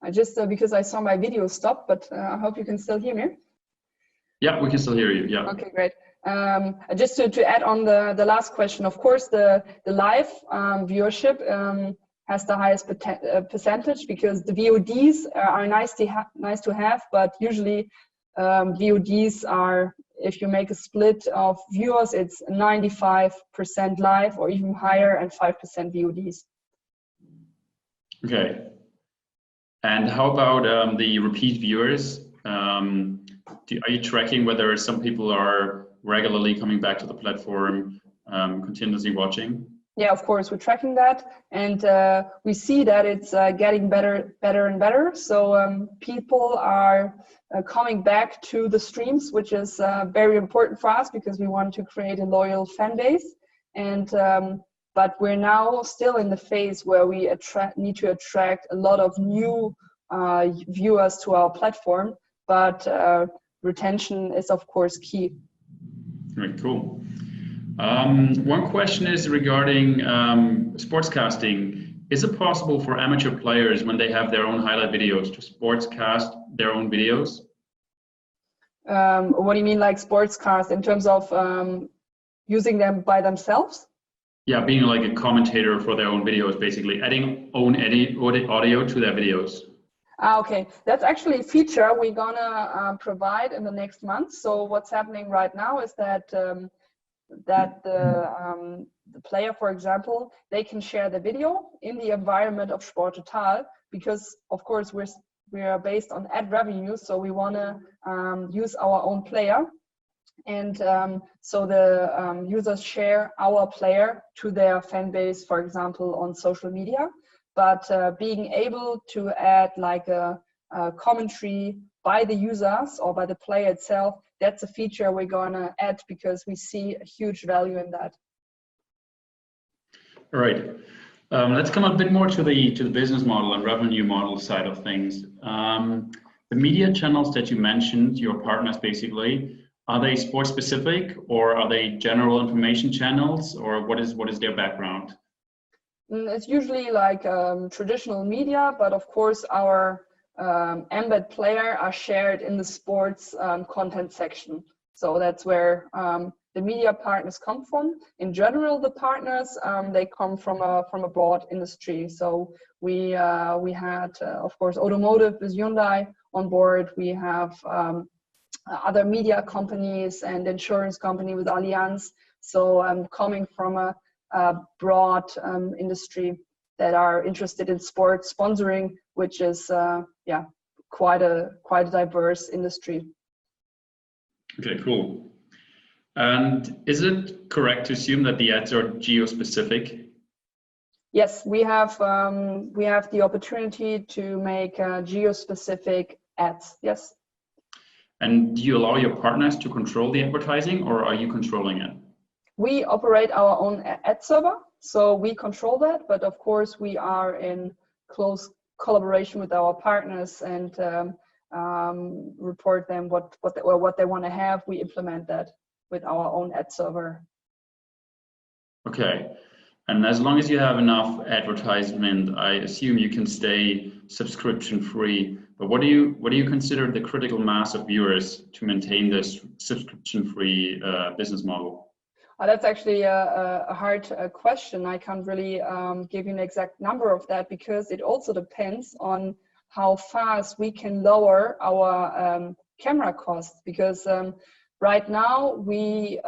I just, because I saw my video stop, but I hope you can still hear me. Yeah, we can still hear you. Yeah. Okay, great. Just to add on the last question, of course, the live viewership has the highest percentage, because the VODs are nice to have, but usually VODs are, if you make a split of viewers, it's 95% live or even higher, and 5% VODs. Okay. And how about the repeat viewers? Are you tracking whether some people are regularly coming back to the platform, continuously watching? Yeah, of course, we're tracking that, and we see that it's getting better and better. So people are coming back to the streams, which is very important for us, because we want to create a loyal fan base. And but we're now still in the phase where we need to attract a lot of new viewers to our platform, but retention is, of course, key. Very cool. One question is regarding sportscasting. Is it possible for amateur players, when they have their own highlight videos, to sportscast their own videos? What do you mean, like sportscast, in terms of using them by themselves? Yeah, being like a commentator for their own videos, basically adding own audio to their videos. Okay, that's actually a feature we're gonna provide in the next month. So what's happening right now is that the player, for example, they can share the video in the environment of Sporttotal, because of course we are based on ad revenue, so we want to use our own player, and so the users share our player to their fan base, for example, on social media. But being able to add like a commentary by the users or by the player itself, that's a feature we're gonna add, because we see a huge value in that. All right. Let's come a bit more to the business model and revenue model side of things. The media channels that you mentioned, your partners basically, are they sports specific, or are they general information channels, or what is their background? It's usually like traditional media, but of course our embed player are shared in the sports content section. So that's where the media partners come from. In general, the partners, they come from a broad industry. So we had, of course, automotive with Hyundai on board. We have other media companies and insurance company with Allianz. So coming from a broad industry that are interested in sports sponsoring, which is quite a diverse industry. Okay, cool. And is it correct to assume that the ads are geo-specific? Yes, we have the opportunity to make geo-specific ads. Yes. And do you allow your partners to control the advertising, or are you controlling it? We operate our own ad server, so we control that. But of course, we are in close collaboration with our partners and report them what they want to have. We implement that with our own ad server. Okay. And as long as you have enough advertisement, I assume you can stay subscription free. But what do you consider the critical mass of viewers to maintain this subscription free business model? That's actually a hard question. I can't really give you an exact number of that, because it also depends on how fast we can lower our camera costs. Because right now we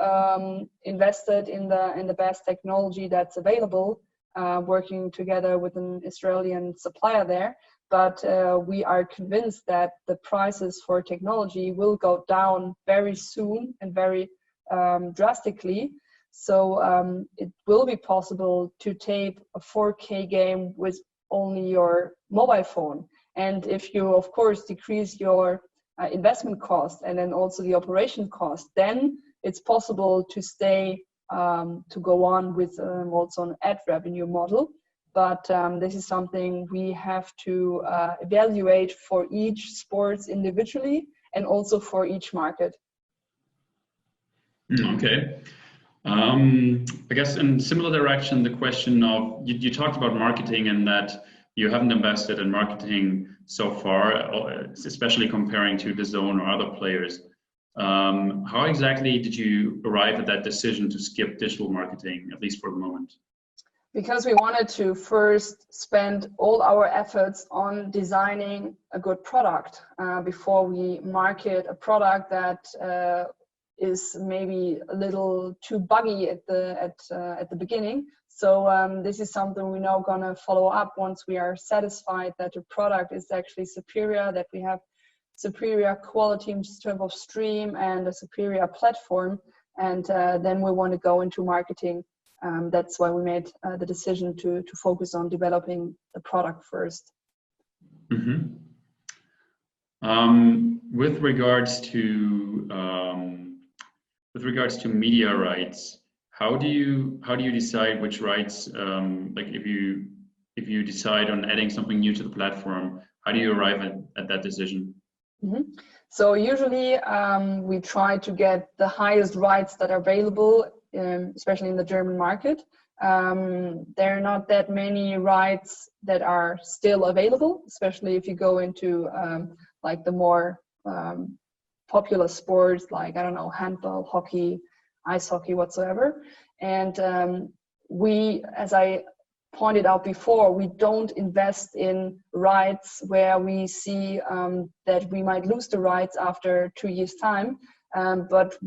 invested in the best technology that's available, working together with an Israeli supplier there. But we are convinced that the prices for technology will go down very soon and very drastically. So it will be possible to tape a 4K game with only your mobile phone. And if you, of course, decrease your investment cost and then also the operation cost, then it's possible to stay, to go on with also an ad revenue model. But this is something we have to evaluate for each sports individually and also for each market. Okay. I guess in similar direction, the question of, you talked about marketing and that you haven't invested in marketing so far, especially comparing to DAZN or other players. How exactly did you arrive at that decision to skip digital marketing, at least for the moment? Because we wanted to first spend all our efforts on designing a good product before we market a product that is maybe a little too buggy at the beginning. So this is something we're now gonna follow up once we are satisfied that the product is actually superior, that we have superior quality in terms of stream and a superior platform, and then we want to go into marketing. That's why we made the decision to focus on developing the product first. Mm-hmm. With regards to media rights, how do you decide which rights? Like if you decide on adding something new to the platform, how do you arrive at that decision? Mm-hmm. So usually we try to get the highest rights that are available, especially in the German market. There are not that many rights that are still available, especially if you go into like the more popular sports, like, I don't know, handball, hockey, ice hockey, whatsoever. And we, as I pointed out before, we don't invest in rights where we see that we might lose the rights after 2 years' time. But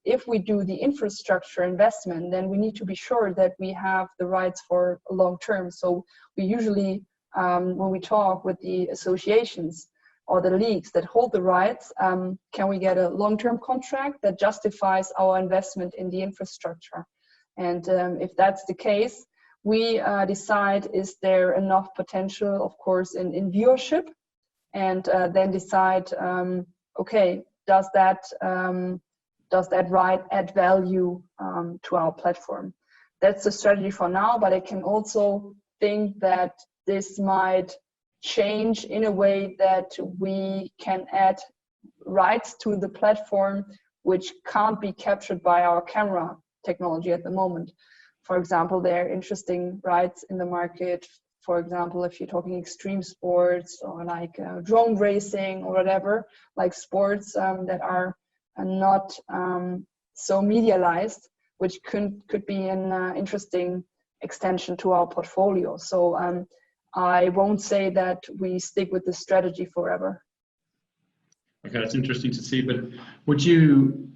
if we do the infrastructure investment, then we need to be sure that we have the rights for a long term. So we usually, when we talk with the associations or the leagues that hold the rights, can we get a long-term contract that justifies our investment in the infrastructure? And if that's the case, we decide, is there enough potential, of course, in viewership, and then decide, okay, does that right add value to our platform? That's the strategy for now, but I can also think that this might change in a way that we can add rights to the platform which can't be captured by our camera technology at the moment. For example, there are interesting rights in the market. For example, if you're talking extreme sports or like drone racing or whatever, like sports that are not so medialized, which could be an interesting extension to our portfolio. So I won't say that we stick with this strategy forever. Okay, that's interesting to see. But would you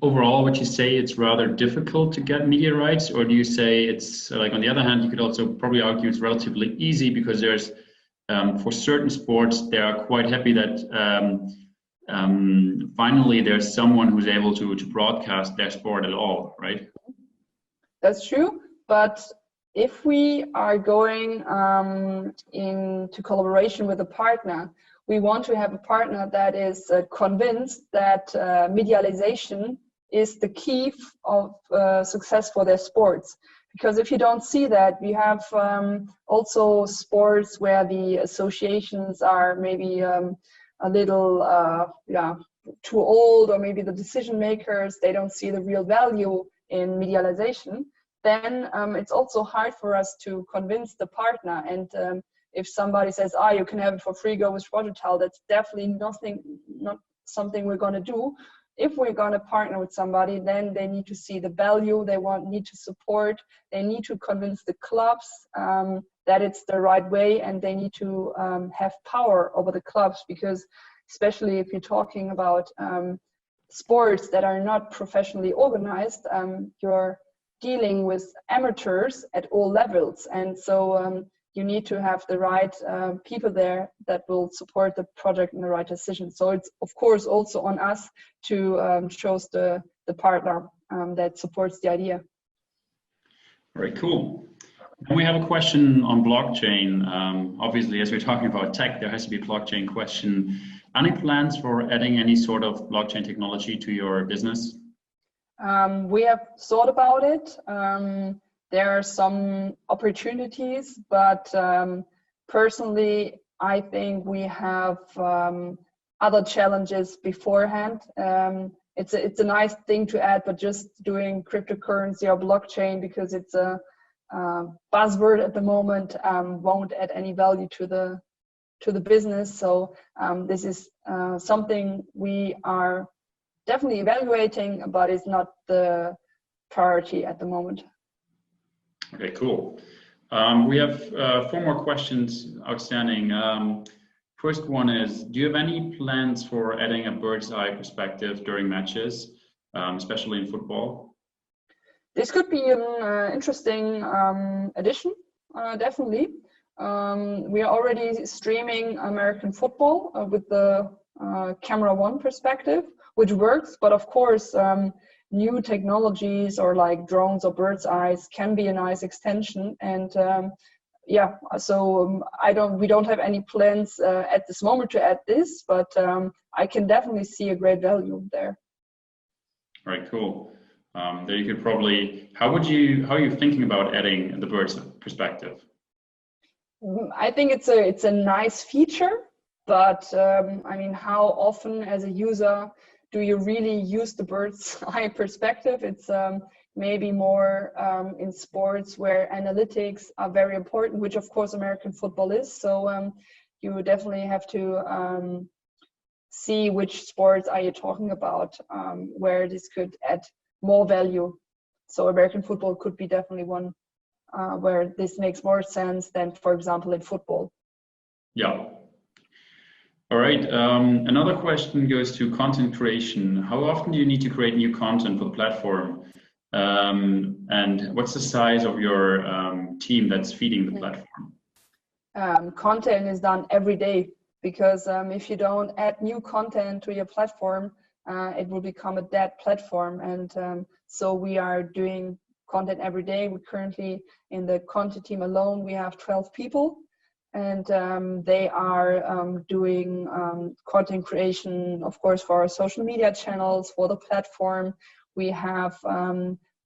say it's rather difficult to get media rights, or do you say it's like, on the other hand, you could also probably argue it's relatively easy because there's for certain sports they are quite happy that finally there's someone who's able to broadcast their sport at all, right? That's true, but if we are going into collaboration with a partner, we want to have a partner that is convinced that medialization is the key of success for their sports. Because if you don't see that, we have also sports where the associations are maybe a little too old, or maybe the decision makers, they don't see the real value in medialization. Then it's also hard for us to convince the partner. And if somebody says, you can have it for free, go with Sporttotal, that's definitely not something we're going to do. If we're going to partner with somebody, then they need to see the value, need to support, they need to convince the clubs that it's the right way, and they need to have power over the clubs, because especially if you're talking about sports that are not professionally organized, you're dealing with amateurs at all levels. And so you need to have the right people there that will support the project and the right decision. So it's of course also on us to choose the partner that supports the idea. Very cool. And we have a question on blockchain. Obviously, as we're talking about tech, there has to be a blockchain question. Any plans for adding any sort of blockchain technology to your business? We have thought about it. There are some opportunities, but personally, I think we have other challenges beforehand. It's a nice thing to add, but just doing cryptocurrency or blockchain because it's a buzzword at the moment won't add any value to the business. So this is something we are definitely evaluating, but it's not the priority at the moment. Okay, cool. We have 4 more questions outstanding. First one is, do you have any plans for adding a bird's eye perspective during matches, especially in football? This could be an interesting addition, definitely. We are already streaming American football with the camera one perspective, which works, but of course, new technologies or like drones or bird's eyes can be a nice extension. And so we don't have any plans at this moment to add this, but I can definitely see a great value there. All right, cool. There you could probably, how are you thinking about adding the bird's perspective? I think it's a nice feature, but I mean, how often as a user do you really use the bird's eye perspective? It's maybe more in sports where analytics are very important, which of course American football is. So you definitely have to see which sports are you talking about, where this could add more value. So American football could be definitely one where this makes more sense than, for example, in football. Yeah. All right. Another question goes to content creation. How often do you need to create new content for the platform? And what's the size of your team that's feeding the platform? Content is done every day, because if you don't add new content to your platform, it will become a dead platform. And so we are doing content every day. We currently, in the content team alone, we have 12 people. And they are doing content creation, of course, for our social media channels, for the platform. We have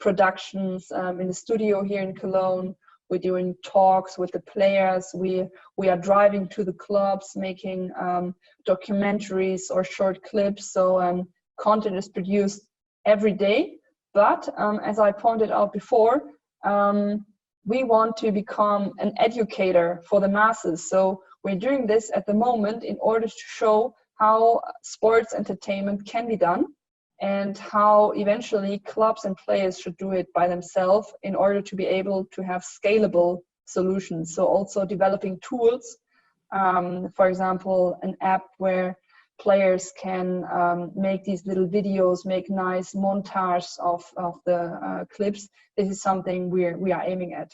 productions in the studio here in Cologne. We're doing talks with the players. We are driving to the clubs, making documentaries or short clips. So content is produced every day. But as I pointed out before, we want to become an educator for the masses. So we're doing this at the moment in order to show how sports entertainment can be done. and how eventually clubs and players should do it by themselves in order to be able to have scalable solutions. So also developing tools, for example, an app where players can make these little videos, make nice montages of the clips. This is something we are aiming at.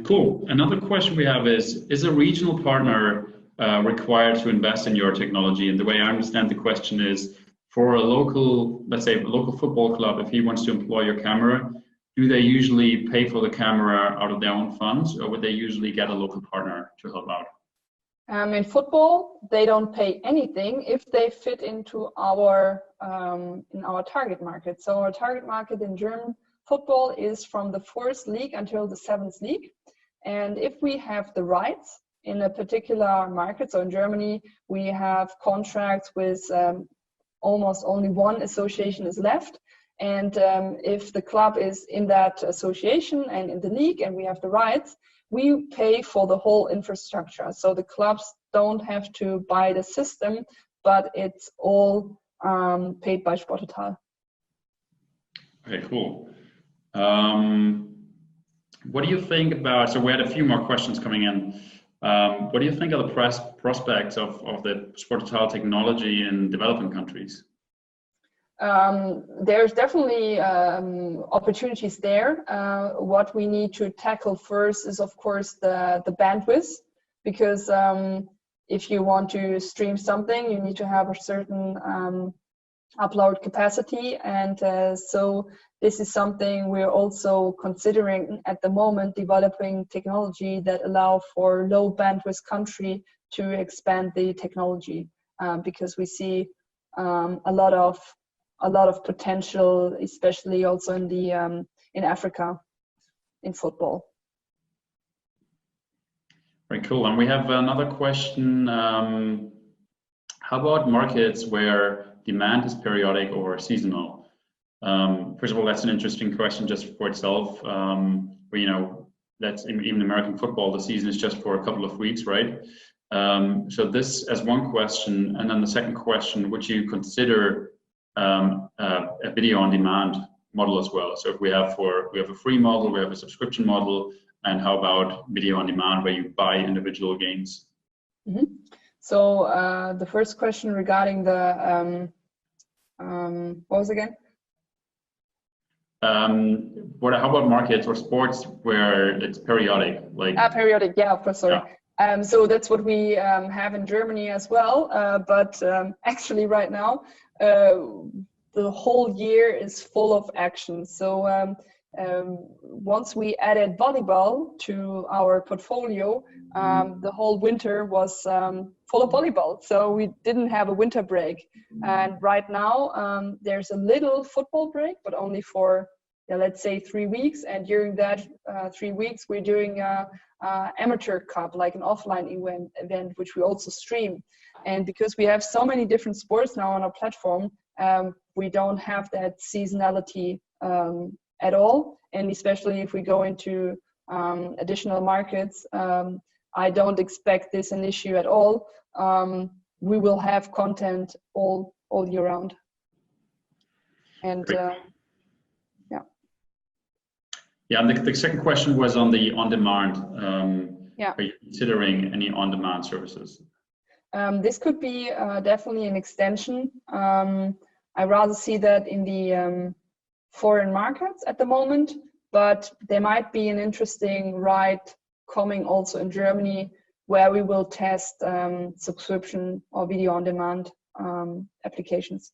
Cool. Another question we have is a regional partner required to invest in your technology? And the way I understand the question is, for a local, let's say a local football club, if he wants to employ your camera, do they usually pay for the camera out of their own funds, or would they usually get a local partner to help out? In football, they don't pay anything if they fit into our in our target market. So our target market in German football is from the 4th league until the 7th league. And if we have the rights in a particular market, so in Germany, we have contracts with almost only one association is left. And if the club is in that association and in the league and we have the rights, we pay for the whole infrastructure. So the clubs don't have to buy the system, but it's all paid by Sporttotal. Okay, cool. What do you think about, so we had a few more questions coming in. What do you think are the prospects of the Sporttotal technology in developing countries? There's definitely opportunities there. What we need to tackle first is, of course, the bandwidth, because if you want to stream something, you need to have a certain upload capacity, and so this is something we're also considering at the moment, developing technology that allow for low bandwidth country to expand the technology, because we see a lot of potential, especially also in the in Africa, in football. Very cool. And we have another question. How about markets where demand is periodic or seasonal? First of all, that's an interesting question just for itself. Where, you know, that's even American football, the season is just for a couple of weeks, right? So this as one question, and then the second question: would you consider a video on demand model as well? So if we have a free model, we have a subscription model, and how about video on demand where you buy individual games? Mm-hmm. So the first question regarding the what was it again? How about markets or sports where it's periodic? Like periodic, yeah, of course, sorry. Yeah. So that's what we have in Germany as well. But actually right now, the whole year is full of action. So once we added volleyball to our portfolio, the whole winter was full of volleyball. So we didn't have a winter break. And right now there's a little football break, but only for, let's say 3 weeks. And during that 3 weeks, we're doing amateur cup, like an offline event, which we also stream. And because we have so many different sports now on our platform, we don't have that seasonality at all. And especially if we go into additional markets, I don't expect this an issue at all. We will have content all year round. And yeah, and the second question was on the on-demand. Yeah. Are you considering any on-demand services? This could be definitely an extension. I rather see that in the foreign markets at the moment, but there might be an interesting ride coming also in Germany where we will test subscription or video on demand applications.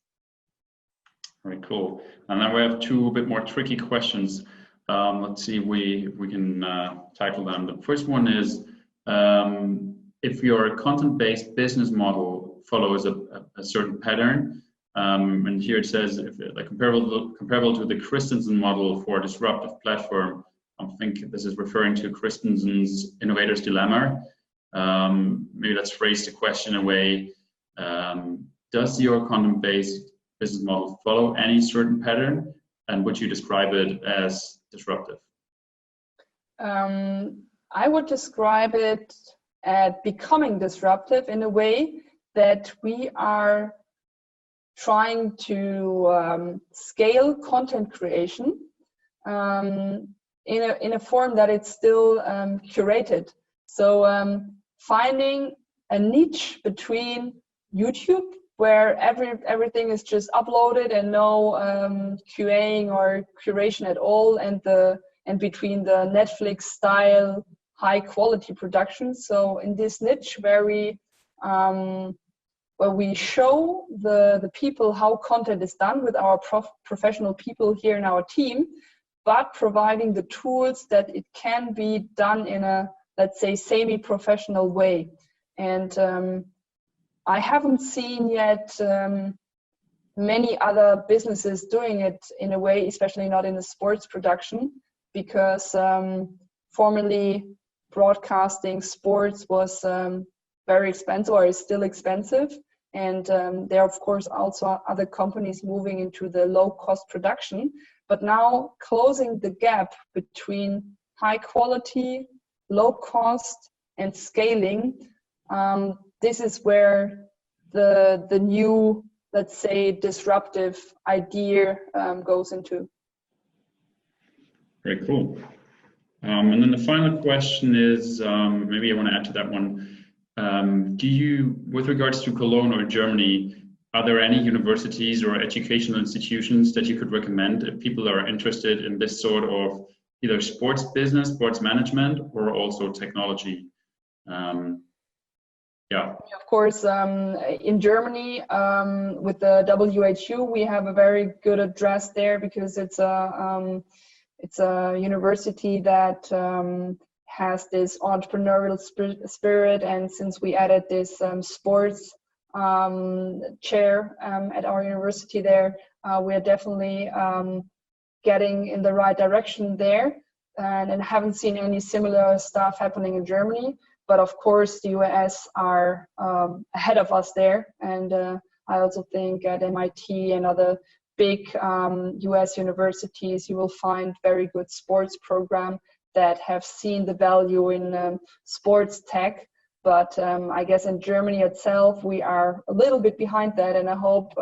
Very cool. And then we have two a bit more tricky questions. Let's see if we can tackle them. The first one is, if your content-based business model follows a certain pattern, and here it says, if like comparable to the Christensen model for a disruptive platform, I think this is referring to Christensen's innovator's dilemma. Maybe let's phrase the question in a way, does your content-based business model follow any certain pattern, and would you describe it as disruptive? I would describe it as becoming disruptive in a way that we are trying to scale content creation in a form that it's still curated. So finding a niche between YouTube, where everything is just uploaded and no QAing or curation at all, and between the Netflix style high quality production. So in this niche where we show the people how content is done with our professional people here in our team, but providing the tools that it can be done in a, let's say, semi-professional way. And I haven't seen yet many other businesses doing it in a way, especially not in the sports production, because formerly broadcasting sports was very expensive, or is still expensive. And there are, of course, also other companies moving into the low-cost production. But now closing the gap between high quality, low cost, and scaling, this is where the new, let's say, disruptive idea goes into. Very cool. And then the final question is, maybe I want to add to that one. Do you, with regards to Cologne or Germany, are there any universities or educational institutions that you could recommend if people are interested in this sort of either sports business, sports management, or also technology? Yeah. Of course, in Germany, with the WHU, we have a very good address there, because it's a university that has this entrepreneurial spirit, and since we added this sports chair at our university there, we are definitely getting in the right direction there, and haven't seen any similar stuff happening in Germany. But of course, the US are ahead of us there, and I also think at MIT and other big US universities, you will find very good sports program that have seen the value in sports tech. But I guess in Germany itself, we are a little bit behind that, and I hope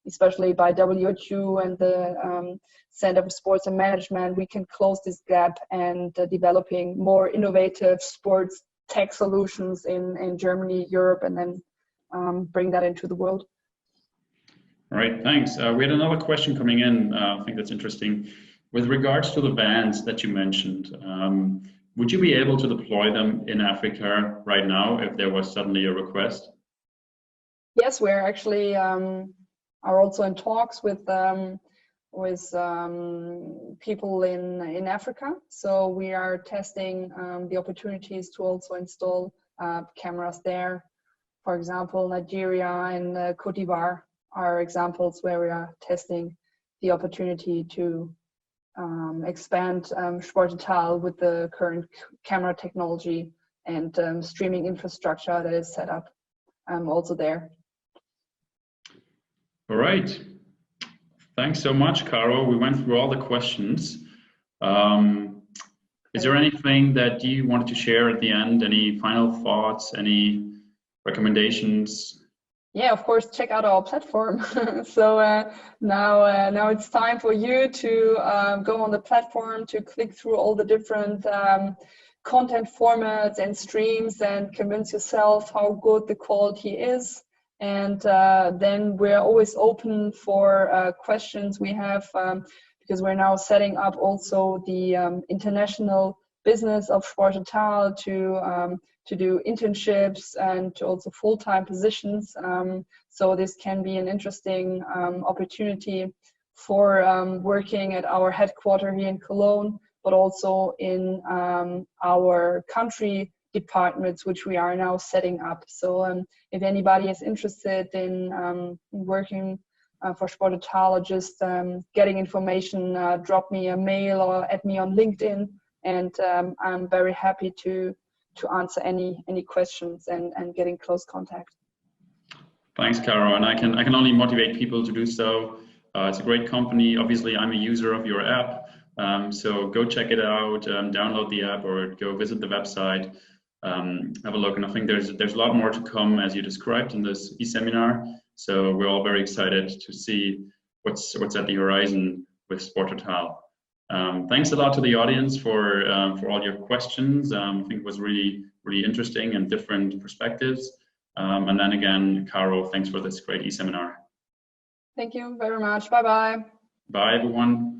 especially by WHU and the Center for Sports and Management, we can close this gap and developing more innovative sports tech solutions in Germany, Europe, and then bring that into the world. All right, thanks. We had another question coming in. I think that's interesting. With regards to the vans that you mentioned, would you be able to deploy them in Africa right now if there was suddenly a request? Yes, we're actually are also in talks with people in Africa. So we are testing the opportunities to also install cameras there. For example, Nigeria and Cote d'Ivoire are examples where we are testing the opportunity to expand Sporttotal with the current camera technology and streaming infrastructure that is set up also there. All right. Thanks so much, Caro. We went through all the questions. Is there anything that you wanted to share at the end? Any final thoughts, any recommendations? Yeah, of course, check out our platform. So now it's time for you to go on the platform, to click through all the different content formats and streams and convince yourself how good the quality is. And then we're always open for questions we have, because we're now setting up also the international business of Sporttotal to do internships and also full-time positions. So this can be an interesting opportunity for working at our headquarters here in Cologne, but also in our country departments, which we are now setting up. So if anybody is interested in working for Sporttotal, or just getting information, drop me a mail or add me on LinkedIn, and I'm very happy to answer any questions and get in close contact. Thanks, Caro, and I can only motivate people to do so. It's a great company. Obviously, I'm a user of your app, so go check it out, download the app, or go visit the website, have a look. And I think there's a lot more to come, as you described in this e-seminar. So we're all very excited to see what's at the horizon with Sporttotal. Thanks a lot to the audience for all your questions. I think it was really interesting and different perspectives. And then again, Caro, thanks for this great e-seminar. Thank you very much. Bye-bye. Bye, everyone.